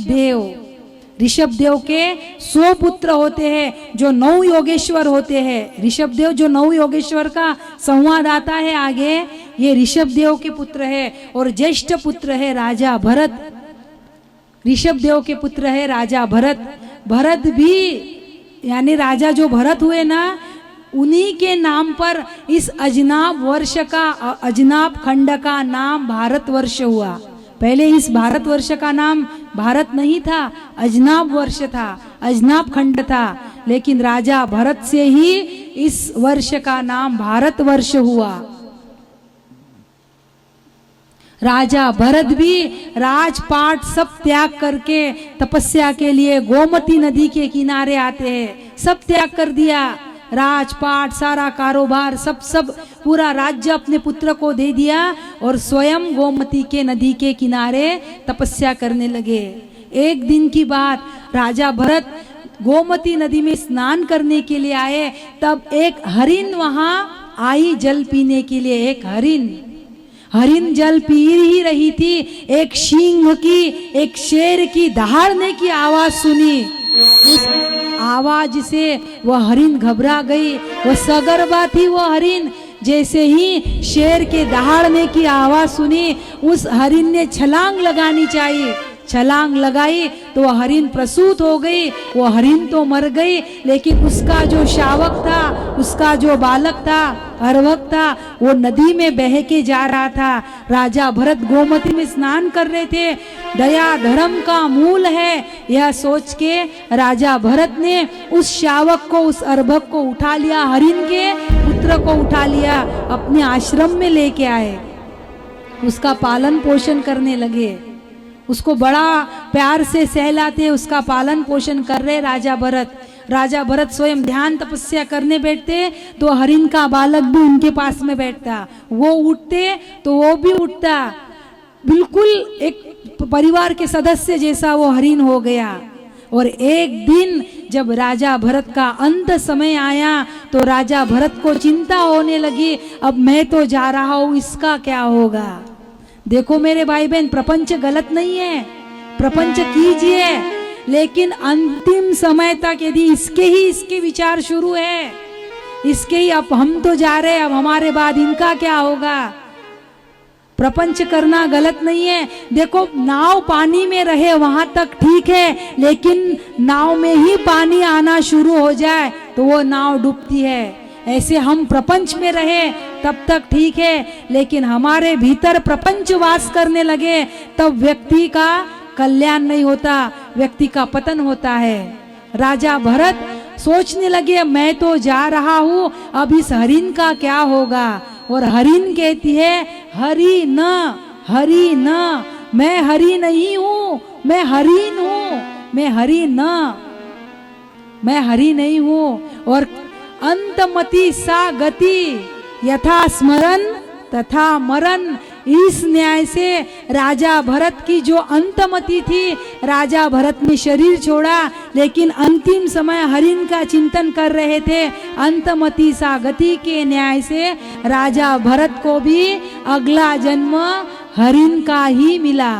देव के 100 पुत्र होते हैं, जो 9 योगेश्वर होते हैं। ऋषभ देव जो 9 योगेश्वर का संवाद आता है आगे, ये ऋषभ देव के पुत्र है। और ज्येष्ठ पुत्र है राजा भरत, ऋषभ देव के पुत्र है राजा भरत भी, यानी राजा जो भरत हुए ना, उन्हीं के नाम पर इस अजनाब खंड का नाम भारतवर्ष हुआ। पहले इस भारतवर्ष का नाम भारत नहीं था, अजनाब वर्ष था, अजनाब खंड था, लेकिन राजा भरत से ही इस वर्ष का नाम भारतवर्ष हुआ। राजा भरत भी राजपाट सब त्याग करके तपस्या के लिए गोमती नदी के किनारे आते हैं। सब त्याग कर दिया, राजपाट सारा कारोबार सब पूरा राज्य अपने पुत्र को दे दिया, और स्वयं गोमती के नदी के किनारे तपस्या करने लगे। एक दिन की बात, राजा भरत गोमती नदी में स्नान करने के लिए आए, तब एक हरिण वहां आई जल पीने के लिए। एक हरिन जल पी ही रही थी, एक सिंह की, एक शेर की दहाड़ने की आवाज सुनी। इस आवाज से वह हरिन घबरा गई। वह सगर्भा थी वह हरिन। जैसे ही शेर के दहाड़ने की आवाज सुनी, उस हरिन ने छलांग लगानी चाहिए। छलांग लगाई तो वह हरिन प्रसूत हो गई। वो हरिन तो मर गई, लेकिन उसका जो शावक था, उसका जो बालक था, अर्भक था, वो नदी में बह के जा रहा था। राजा भरत गोमती में स्नान कर रहे थे। दया धर्म का मूल है, यह सोच के राजा भरत ने उस शावक को, उस अर्भक को उठा लिया, हरिन के पुत्र को उठा लिया, अपने आश्रम में लेके आए। उसका पालन पोषण करने लगे, उसको बड़ा प्यार से सहलाते, उसका पालन पोषण कर रहे राजा भरत। राजा भरत स्वयं ध्यान तपस्या करने बैठते तो हरिन का बालक भी उनके पास में बैठता। वो उठते तो वो भी उठता। बिल्कुल एक परिवार के सदस्य जैसा वो हरिन हो गया। और एक दिन जब राजा भरत का अंत समय आया तो राजा भरत को चिंता होने लगी, अब मैं तो जा रहा हूँ, इसका क्या होगा। देखो मेरे भाई बहन, प्रपंच गलत नहीं है, प्रपंच कीजिए, लेकिन अंतिम समय तक यदि इसके विचार शुरू है, इसके ही अब हम तो जा रहे हैं, अब हमारे बाद इनका क्या होगा। प्रपंच करना गलत नहीं है। देखो नाव पानी में रहे वहां तक ठीक है, लेकिन नाव में ही पानी आना शुरू हो जाए तो वो नाव डूबती है। ऐसे हम प्रपंच में रहे तब तक ठीक है, लेकिन हमारे भीतर प्रपंच वास करने लगे तब व्यक्ति का कल्याण नहीं होता, व्यक्ति का पतन होता है। राजा भरत सोचने लगे, मैं तो जा रहा हूँ, अब इस हरिन का क्या होगा। और हरिन कहती है, हरि न, हरि न, मैं हरि नहीं हूँ, मैं हरिन हूँ, मैं हरि न, मैं हरि नहीं हूँ। और अंतमति सा गति, यथा स्मरण तथा मरण। इस न्याय से राजा भरत की जो अंतमति थी, राजा भरत ने शरीर छोड़ा, लेकिन अंतिम समय हरिन का चिंतन कर रहे थे। अंतमति सा गति के न्याय से राजा भरत को भी अगला जन्म हरिन का ही मिला।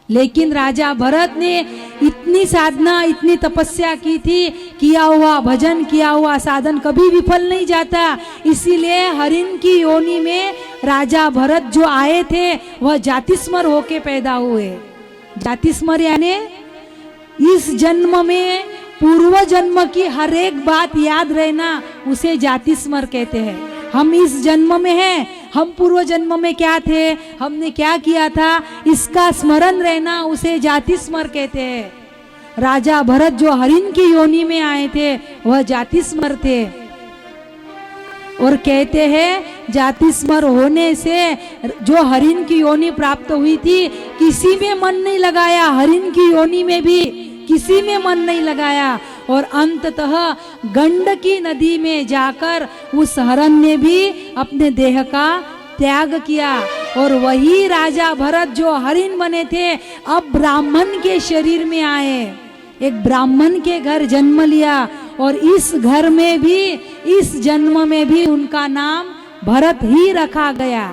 लेकिन राजा भरत ने इतनी साधना, इतनी तपस्या की थी, किया हुआ भजन, किया हुआ साधन कभी विफल नहीं जाता। इसीलिए हरिन की योनि में राजा भरत जो आए थे वह जातिस्मर होके पैदा हुए। जातिस्मर यानी इस जन्म में पूर्व जन्म की हर एक बात याद रहना, उसे जातिस्मर कहते हैं। हम इस जन्म में हैं, हम पूर्व जन्म में क्या थे, हमने क्या किया था, इसका स्मरण रहना, उसे जातिस्मर कहते हैं। राजा भरत जो हरिन की योनि में आए थे वह जातिस्मर थे। और कहते हैं जातिस्मर होने से जो हरिन की योनि प्राप्त हुई थी, किसी में मन नहीं लगाया, हरिन की योनि में भी किसी में मन नहीं लगाया। और अंततः गंडकी नदी में जाकर उस हरण ने भी अपने देह का त्याग किया। और वही राजा भरत जो हरिन बने थे, अब ब्राह्मण के शरीर में आए, एक ब्राह्मण के घर जन्म लिया। और इस घर में भी, इस जन्म में भी उनका नाम भरत ही रखा गया।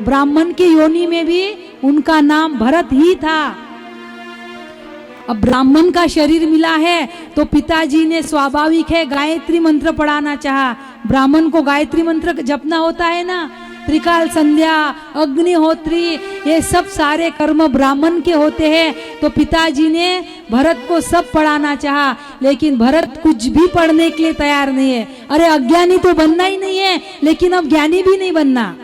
ब्राह्मण की योनि में भी उनका नाम भरत ही था। अब ब्राह्मण का शरीर मिला है तो पिताजी ने स्वाभाविक है गायत्री मंत्र पढ़ाना चाहा। ब्राह्मण को गायत्री मंत्र जपना होता है ना, त्रिकाल संध्या, अग्निहोत्री, ये सब सारे कर्म ब्राह्मण के होते हैं। तो पिताजी ने भरत को सब पढ़ाना चाहा, लेकिन भरत कुछ भी पढ़ने के लिए तैयार नहीं है। अरे अज्ञानी तो बनना ही नहीं है, लेकिन अब ज्ञानी भी नहीं बनना।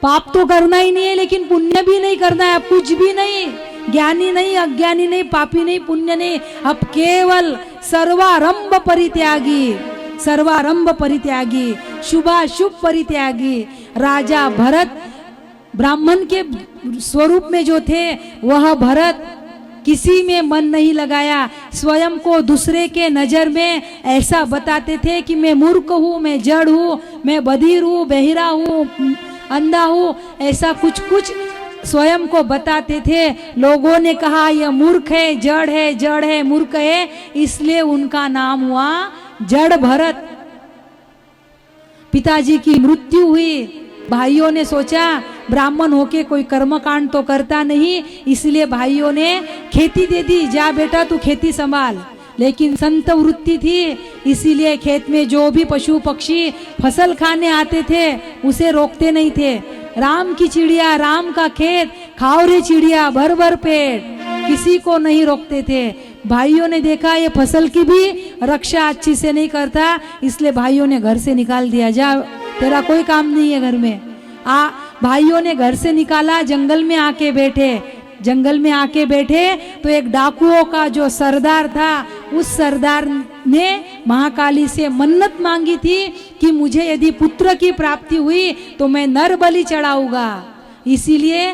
पाप तो करना ही नहीं है, लेकिन पुण्य भी नहीं करना है, अब कुछ भी नहीं। ज्ञानी नहीं, अज्ञानी नहीं, पापी नहीं, पुण्य नहीं, अब केवल सर्वारंभ परित्यागी, सर्वारंभ परित्यागी, शुभाशुभ परित्यागी। राजा भरत ब्राह्मण के स्वरूप में जो थे, वह भरत किसी में मन नहीं लगाया। स्वयं को दूसरे के नजर में ऐसा बताते थे कि मैं मूर्ख हूँ, मैं जड़ हूँ, मैं बधिर हूँ, बहिरा हूँ, अंधा हूँ, ऐसा कुछ कुछ स्वयं को बताते थे। लोगों ने कहा यह मूर्ख है, जड़ है, जड़ है, मूर्ख है, इसलिए उनका नाम हुआ जड़ भरत। पिताजी की मृत्यु हुई, भाइयों ने सोचा ब्राह्मण होके कोई कर्मकांड तो करता नहीं, इसलिए भाइयों ने खेती दे दी, जा बेटा तू खेती संभाल। लेकिन संत वृत्ति थी, इसीलिए खेत में जो भी पशु पक्षी फसल खाने आते थे उसे रोकते नहीं थे। राम की चिड़िया, राम का खेत, खाओ रे चिड़िया भर भर पेट, किसी को नहीं रोकते थे। भाइयों ने देखा ये फसल की भी रक्षा अच्छी से नहीं करता, इसलिए भाइयों ने घर से निकाल दिया, जा तेरा कोई काम नहीं है घर में। भाइयों ने घर से निकाला, जंगल में आके बैठे। जंगल में आके बैठे तो एक डाकुओं का जो सरदार था, उस सरदार ने महाकाली से मन्नत मांगी थी कि मुझे यदि पुत्र की प्राप्ति हुई तो मैं नर बलि चढ़ाऊंगा। इसीलिए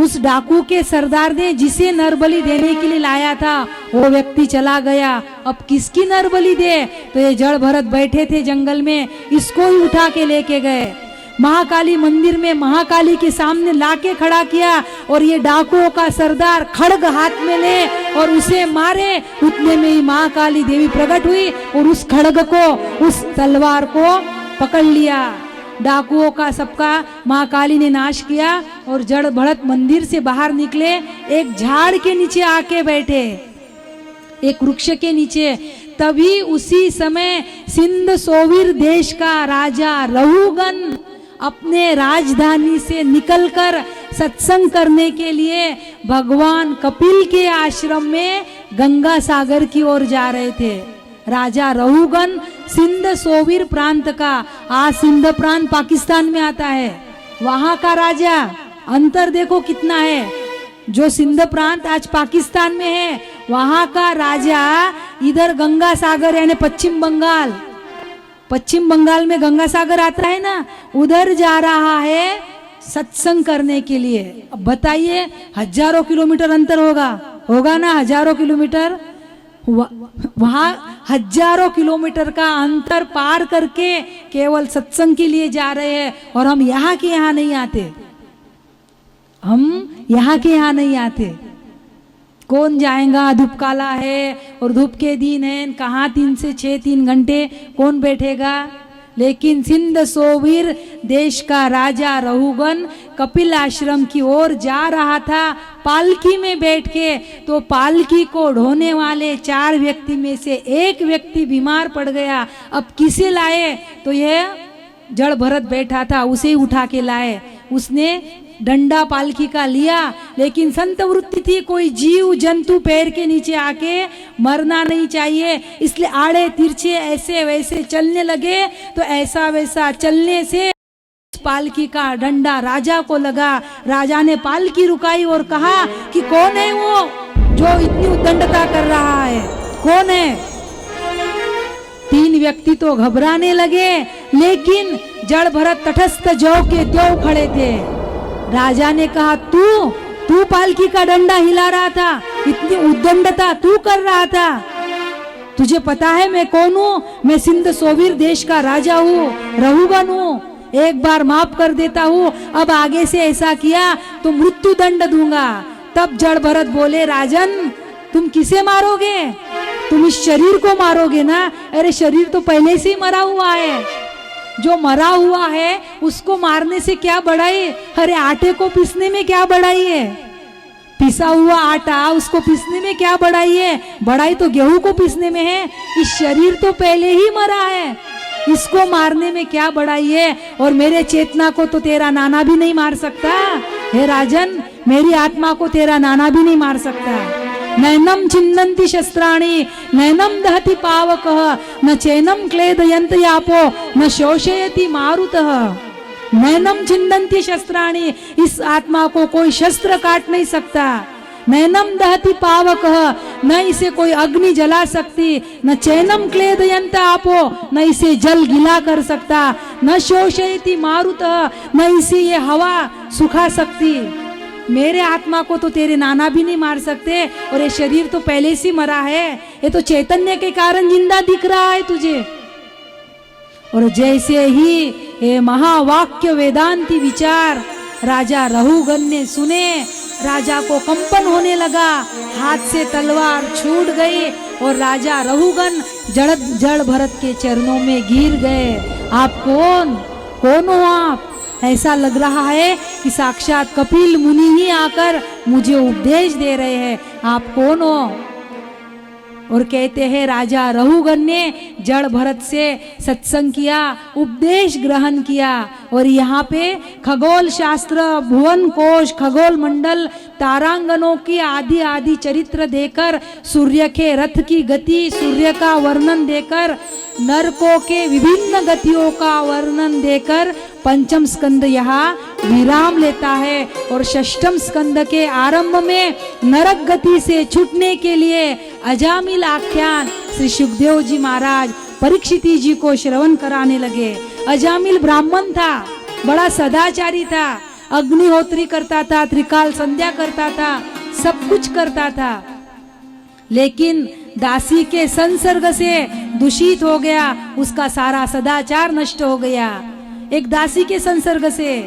उस डाकू के सरदार ने जिसे नर बलि देने के लिए लाया था वो व्यक्ति चला गया। अब किसकी नर बलि दे? तो ये जड़ भरत बैठे थे जंगल में, इसको ही उठा के लेके गए महाकाली मंदिर में, महाकाली के सामने लाके खड़ा किया और ये डाकुओं का सरदार खड्ग हाथ में ले और उसे मारे। उतने में ही महाकाली देवी प्रकट हुई और उस खड्ग को, उस तलवार को पकड़ लिया। डाकुओं का सबका महाकाली ने नाश किया और जड़ भरत मंदिर से बाहर निकले, एक झाड़ के नीचे आके बैठे, एक वृक्ष के नीचे। तभी उसी समय सिंध सोवीर देश का राजा रहूगन अपने राजधानी से निकलकर सत्संग करने के लिए भगवान कपिल के आश्रम में गंगा सागर की ओर जा रहे थे। राजा रहूगन सिंध सोवीर प्रांत का, आज सिंध प्रांत पाकिस्तान में आता है, वहां का राजा। अंतर देखो कितना है, जो सिंध प्रांत आज पाकिस्तान में है वहां का राजा इधर गंगा सागर यानी पश्चिम बंगाल, पश्चिम बंगाल में गंगा सागर आता है ना, उधर जा रहा है सत्संग करने के लिए। अब बताइए हजारों किलोमीटर अंतर होगा ना, हजारों किलोमीटर। वहां हजारों किलोमीटर का अंतर पार करके केवल सत्संग के लिए जा रहे हैं और हम यहाँ के यहाँ नहीं आते, हम यहाँ के यहाँ नहीं आते। कौन जाएगा? धूप काला है और धूप के दिन है, कहाँ 3 से 6 3 घंटे कौन बैठेगा। लेकिन सिंध सोवीर देश का राजा रहूगन कपिल आश्रम की ओर जा रहा था पालकी में बैठ के। तो पालकी को ढोने वाले 4 व्यक्ति में से एक व्यक्ति बीमार पड़ गया। अब किसे लाए? तो यह जड़ भरत बैठा था, उसे उठा के लाए। उसने डंडा पालकी का लिया, लेकिन संत वृत्ति थी कोई जीव जंतु पैर के नीचे आके मरना नहीं चाहिए, इसलिए आड़े तिरछे ऐसे वैसे चलने लगे। तो ऐसा वैसा चलने से पालकी का डंडा राजा को लगा। राजा ने पालकी रुकाई और कहा कि कौन है वो जो इतनी उद्दंडता कर रहा है, कौन है? 3 व्यक्ति तो घबराने लगे, लेकिन जड़ भरत तटस्थ जो के त्यों खड़े थे। राजा ने कहा तू पालकी का डंडा हिला रहा था, इतनी उद्दंडता तू कर रहा था, तुझे पता है मैं कौन हूँ? मैं सिंध सोवीर देश का राजा हूँ, रहूगन हूँ, एक बार माफ कर देता हूँ, अब आगे से ऐसा किया तो मृत्यु दंड दूंगा। तब जड़ भरत बोले राजन तुम किसे मारोगे? तुम इस शरीर को मारोगे ना? अरे शरीर तो पहले से ही मरा हुआ है, जो मरा हुआ है उसको मारने से क्या बढ़ाई? अरे आटे को पीसने में क्या बढ़ाई है? पिसा हुआ आटा उसको पीसने में क्या बढ़ाई है? बढ़ाई तो गेहूं को पीसने में है। इस शरीर तो पहले ही मरा है, इसको मारने में क्या बढ़ाई है? और मेरे चेतना को तो तेरा नाना भी नहीं मार सकता। हे राजन, मेरी आत्मा को तेरा नाना भी नहीं मार सकता। नैनम छिन्नन्ति शस्त्राणि नैनम दहति पावकः न चैनम क्लेदयन्ति आपो न शोषयति मारुतः। नैनम छिन्नन्ति शस्त्राणि, इस आत्मा को कोई शस्त्र काट नहीं सकता। नैनम दहति पावकः, न इसे कोई अग्नि जला सकती। न चैनम क्लेदयन्त आपो, न इसे जल गीला कर सकता। न शोषयति मारुतः, न इसे ये हवा सुखा सकती। मेरे आत्मा को तो तेरे नाना भी नहीं मार सकते, और ये शरीर तो पहले से मरा है, ये तो चैतन्य के कारण जिंदा दिख रहा है तुझे। और जैसे ही ये महावाक्य वेदांती विचार राजा रहूगन ने सुने, राजा को कंपन होने लगा, हाथ से तलवार छूट गई और राजा रहूगन जड़ भरत के चरणों में गिर गए। आप कौन हो? आप ऐसा लग रहा है कि साक्षात कपिल मुनि ही आकर मुझे उपदेश दे रहे हैं, आप कौन हो? और कहते हैं राजा रहुगण ने जड़ भरत से सत्संग किया, उपदेश ग्रहण किया। और यहाँ पे खगोल शास्त्र, भुवन कोश, खगोल मंडल, तारांगनों की आदि आदि चरित्र देकर, सूर्य के रथ की गति, सूर्य का वर्णन देकर, नरकों के विभिन्न गतियों का वर्णन देकर पंचम स्कंद यहाँ विराम लेता है। और षष्ठम स्कंद के आरंभ में नरक गति से छूटने के लिए अजामिल आख्यान श्री सुखदेव जी महाराज परीक्षित जी को श्रवण कराने लगे। अजामिल ब्राह्मण था, बड़ा सदाचारी था, अग्निहोत्री करता था, त्रिकाल संध्या करता था, सब कुछ करता था, लेकिन दासी के संसर्ग से दूषित हो गया, उसका सारा सदाचार नष्ट हो गया एक दासी के संसर्ग से।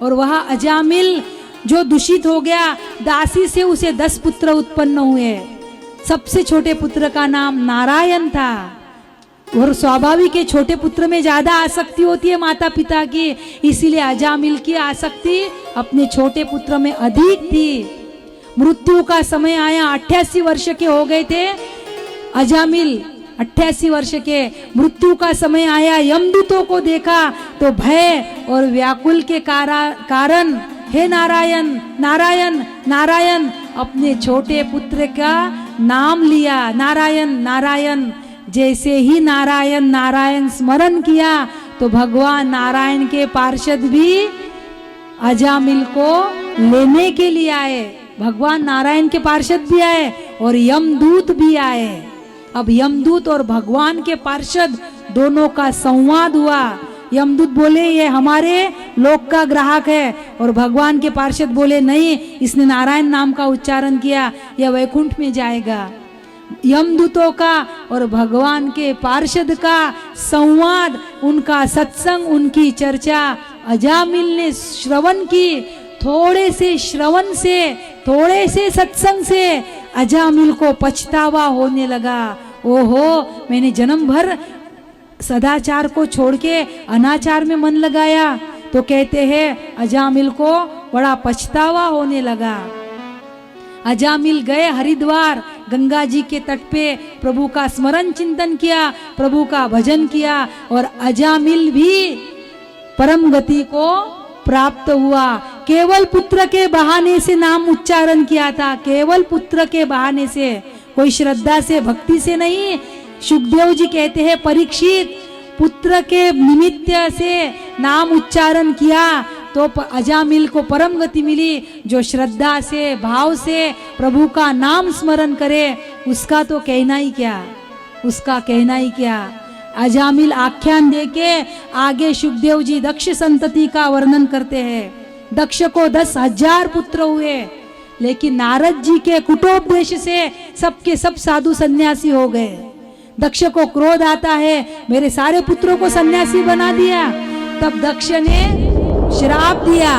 और वह अजामिल जो दूषित हो गया, दासी से उसे 10 पुत्र उत्पन्न हुए। सबसे छोटे पुत्र का नाम नारायण था। और स्वाभाविक है, छोटे पुत्र में ज्यादा आसक्ति होती है माता पिता की, इसीलिए अजामिल की आसक्ति अपने छोटे पुत्र में अधिक थी। मृत्यु का समय आया, 88 वर्ष के हो गए थे अजामिल, 88 वर्ष के। मृत्यु का समय आया, यमदूतों को देखा तो भय और व्याकुल के कारण हे नारायण नारायण नारायण अपने छोटे पुत्र का नाम लिया, नारायण नारायण। जैसे ही नारायण नारायण स्मरण किया तो भगवान नारायण के पार्षद भी अजामिल को लेने के लिए आए। भगवान नारायण के पार्षद भी आए और यमदूत भी आए। अब यमदूत और भगवान के पार्षद दोनों का संवाद हुआ। यमदूत बोले ये हमारे लोक का ग्राहक है, और भगवान के पार्षद बोले नहीं, इसने नारायण नाम का उच्चारण किया, यह वैकुंठ में जाएगा। यमदूतों का और भगवान के पार्षद का संवाद, उनका सत्संग, उनकी चर्चा अजामिल ने श्रवण की। थोड़े से श्रवण से, थोड़े से सत्संग से अजामिल को पछतावा होने लगा। ओहो, मैंने जन्म भर सदाचार को छोड़ के अनाचार में मन लगाया। तो कहते हैं अजामिल को बड़ा पछतावा होने लगा। अजामिल गए हरिद्वार, गंगा जी के तट पे प्रभु का स्मरण चिंतन किया, प्रभु का भजन किया, और अजामिल भी परम गति को प्राप्त हुआ। केवल पुत्र के बहाने से नाम उच्चारण किया था, केवल पुत्र के बहाने से, कोई श्रद्धा से भक्ति से नहीं। सुखदेव जी कहते हैं परीक्षित, पुत्र के निमित्त से नाम उच्चारण किया तो अजामिल को परम गति मिली। जो श्रद्धा से भाव से प्रभु का नाम स्मरण करे उसका तो कहना ही क्या, उसका कहना ही क्या। अजामिल आख्यान देके आगे सुखदेव जी दक्ष संतति का वर्णन करते हैं। दक्ष को 10,000 पुत्र हुए, लेकिन नारद जी के कुटोपदेश से सबके सब साधु सन्यासी हो गए। दक्ष को क्रोध आता है, मेरे सारे पुत्रों को सन्यासी बना दिया। तब दक्ष ने श्राप दिया,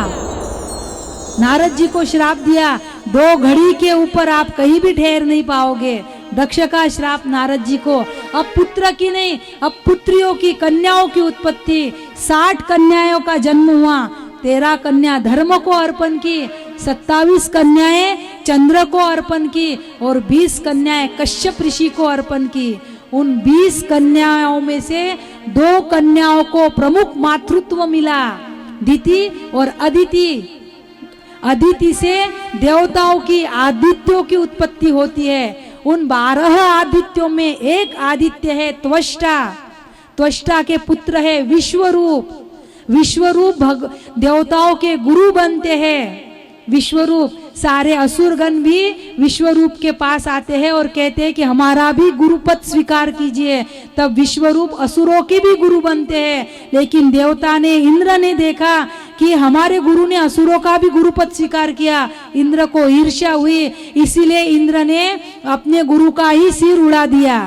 नारद जी को श्राप दिया, 2 घड़ी के ऊपर आप कहीं भी ठहर नहीं पाओगे। दक्ष का श्राप नारद जी को। अब पुत्र की नहीं, अब पुत्रियों की, कन्याओं की उत्पत्ति। 60 कन्याओं का जन्म हुआ। 13 कन्या धर्म को अर्पण की, 27 कन्याएं चंद्र को अर्पण की, और 20 कन्याएं कश्यप ऋषि को अर्पण की। उन 20 कन्याओं में से 2 कन्याओं को प्रमुख मातृत्व मिला, दिति और अदिति। अदिति से देवताओं की, आदित्यों की उत्पत्ति होती है। उन 12 आदित्यों में एक आदित्य है त्वष्टा। त्वष्टा के पुत्र है विश्वरूप। विश्वरूप देवताओं के गुरु बनते हैं। विश्वरूप, सारे असुरगण भी विश्वरूप के पास आते हैं और कहते हैं कि हमारा भी गुरुपद स्वीकार कीजिए। तब विश्वरूप असुरों के भी गुरु बनते हैं। लेकिन देवता ने, इंद्र ने देखा कि हमारे गुरु ने असुरों का भी गुरुपद स्वीकार किया। इंद्र को ईर्ष्या हुई, इसीलिए इंद्र ने अपने गुरु का ही सिर उड़ा दिया,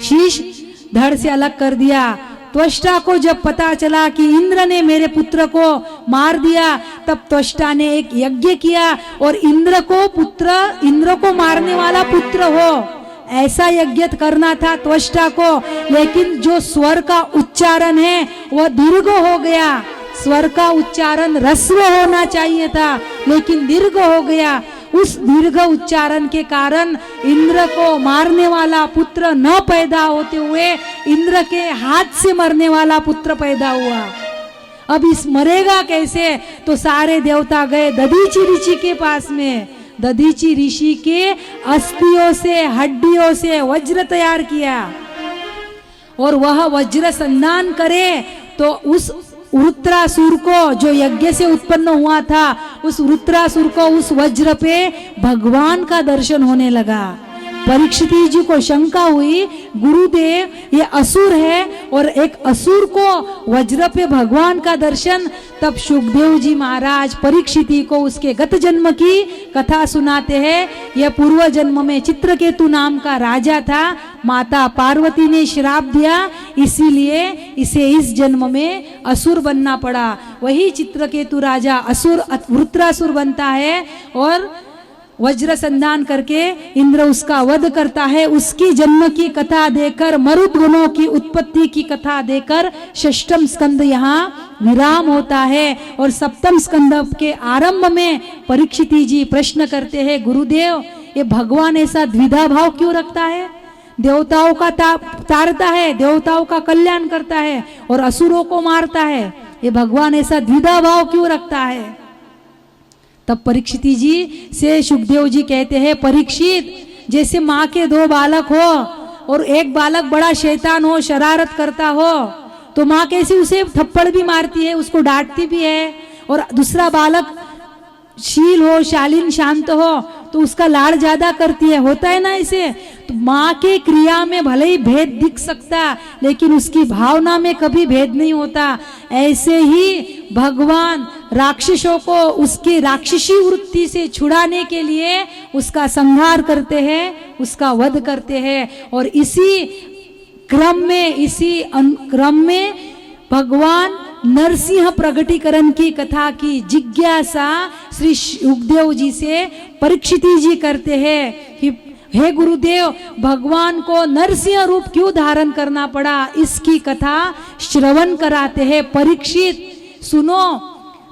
शीश धड़ से अलग कर दिया। त्वष्टा को जब पता चला कि इंद्र ने मेरे पुत्र को मार दिया, तब त्वष्टा ने एक यज्ञ किया और इंद्र को मारने वाला पुत्र हो ऐसा यज्ञ करना था त्वष्टा को। लेकिन जो स्वर का उच्चारण है वह दीर्घ हो गया, स्वर का उच्चारण ह्रस्व होना चाहिए था, लेकिन दीर्घ हो गया। उस दीर्घ उच्चारण के कारण इंद्र को मारने वाला पुत्र न पैदा होते हुए इंद्र के हाथ से मरने वाला पुत्र पैदा हुआ। अब इस मरेगा कैसे? तो सारे देवता गए दधीचि ऋषि के पास में। दधीचि ऋषि के अस्थियों से, हड्डियों से वज्र तैयार किया और वह वज्र संधान करे तो उस वृत्रासुर को, जो यज्ञ से उत्पन्न हुआ था, उस वृत्रासुर को उस वज्र पे भगवान का दर्शन होने लगा। परीक्षित जी को शंका हुई, गुरुदेव ये असुर है और एक असुर को वज्र पे भगवान का दर्शन। तब सुखदेव जी महाराज परीक्षित को उसके गत जन्म की कथा सुनाते हैं। यह पूर्व जन्म में चित्रकेतु नाम का राजा था, माता पार्वती ने श्राप दिया, इसीलिए इसे इस जन्म में असुर बनना पड़ा। वही चित्रकेतु राजा असुर वृत्रासुर बनता है और वज्र संधान करके इंद्र उसका वध करता है। उसकी जन्म की कथा देकर, मरुद गुणों की उत्पत्ति की कथा देकर षष्ठम स्कंद यहाँ विराम होता है। और सप्तम स्कंद के आरंभ में परीक्षित जी प्रश्न करते हैं, गुरुदेव ये भगवान ऐसा द्विधा भाव क्यों रखता है? देवताओं का तारता है, देवताओं का कल्याण करता है और असुरों को मारता है, ये भगवान ऐसा द्विधा भाव क्यों रखता है? तब परीक्षित जी से सुखदेव जी कहते हैं, परीक्षित जैसे माँ के दो बालक हो और एक बालक बड़ा शैतान हो, शरारत करता हो, तो माँ कैसे उसे थप्पड़ भी मारती है, उसको डांटती भी है, और दूसरा बालक शील हो, शालीन, शांत हो तो उसका लाड़ ज्यादा करती है, होता है ना ऐसे। तो माँ के क्रिया में भले ही भेद दिख सकता, लेकिन उसकी भावना में कभी भेद नहीं होता। ऐसे ही भगवान राक्षसों को उसकी राक्षसी वृत्ति से छुड़ाने के लिए उसका संहार करते हैं, उसका वध करते हैं। और इसी क्रम में भगवान नरसिंह प्रगटीकरण की कथा की जिज्ञासा श्री सुखदेव जी से परीक्षित जी करते हैं कि हे गुरुदेव, भगवान को नरसिंह रूप क्यों धारण करना पड़ा, इसकी कथा श्रवण कराते हैं। परीक्षित सुनो,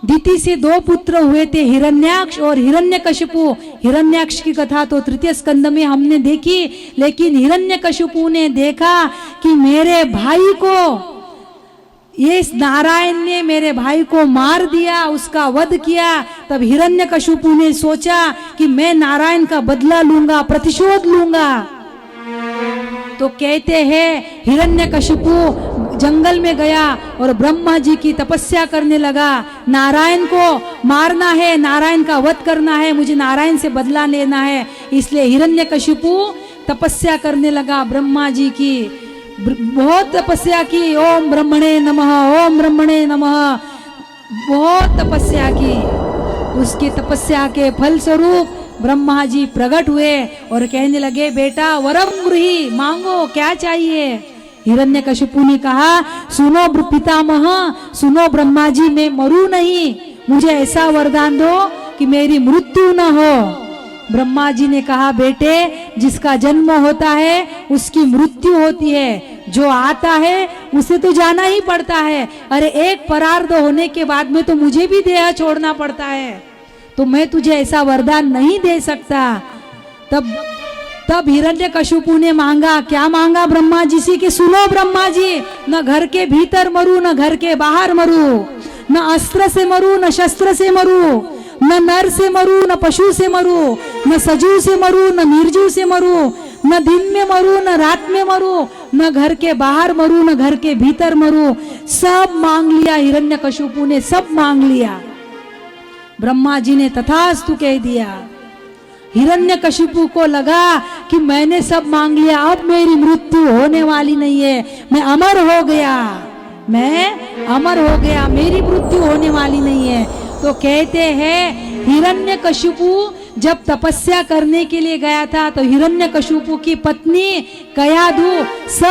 दिति से दो पुत्र हुए थे, हिरण्याक्ष और हिरण्यकशिपु। हिरण्याक्ष की कथा तो तृतीय स्कंद में हमने देखी, लेकिन हिरण्यकशिपु ने देखा कि मेरे भाई को ये नारायण ने मेरे भाई को मार दिया, उसका वध किया। तब हिरण्यकशिपु ने सोचा कि मैं नारायण का बदला लूंगा, प्रतिशोध लूंगा। तो कहते हैं हिरण्यकशिपु जंगल में गया और ब्रह्मा जी की तपस्या करने लगा। नारायण को मारना है, नारायण का वध करना है, मुझे नारायण से बदला लेना है। इसलिए हिरण्यकशिपु तपस्या करने लगा ब्रह्मा जी की, बहुत तपस्या की। ओम ब्रह्मणे नमः, ओम ब्रह्मणे नमः, बहुत तपस्या की। उसकी तपस्या के फल स्वरूप ब्रह्मा जी प्रकट हुए और कहने लगे, बेटा वरम गृही, मांगो क्या चाहिए। हिरण्यकशिपु ने कहा, सुनो पितामह, सुनो ब्रह्मा जी, मैं मरूं नहीं, मुझे ऐसा वरदान दो कि मेरी मृत्यु न हो। ब्रह्मा जी ने कहा, बेटे जिसका जन्म होता है उसकी मृत्यु होती है, जो आता है उसे तो जाना ही पड़ता है। अरे एक परार्ध होने के बाद में तो मुझे भी देह छोड़ना पड़ता है, तो मैं तुझे ऐसा वरदान नहीं दे सकता। तब हिरण्यकशिपु ने मांगा, क्या मांगा ब्रह्मा जी से कि सुनो ब्रह्मा जी, न घर के भीतर मरू, न घर के बाहर मरू, न अस्त्र से मरू, न शस्त्र से मरू, न नर से मरू, न पशु से मरू, न सजीव से मरू, न निर्जीव से मरू, न दिन में मरू, न रात में मरू, न घर के बाहर मरू, न घर के भीतर मरू। सब मांग लिया हिरण्यकशिपु ने, सब मांग लिया। ब्रह्मा जी ने तथास्तु कह दिया। हिरण्यकशिपु को लगा कि मैंने सब मांग लिया, अब मेरी मृत्यु होने वाली नहीं है, मैं अमर हो गया, मैं अमर हो गया, मेरी मृत्यु होने वाली नहीं है। तो कहते हैं हिरण्यकशिपु जब तपस्या करने के लिए गया था तो हिरण्यकशिपु की पत्नी कयाधु सब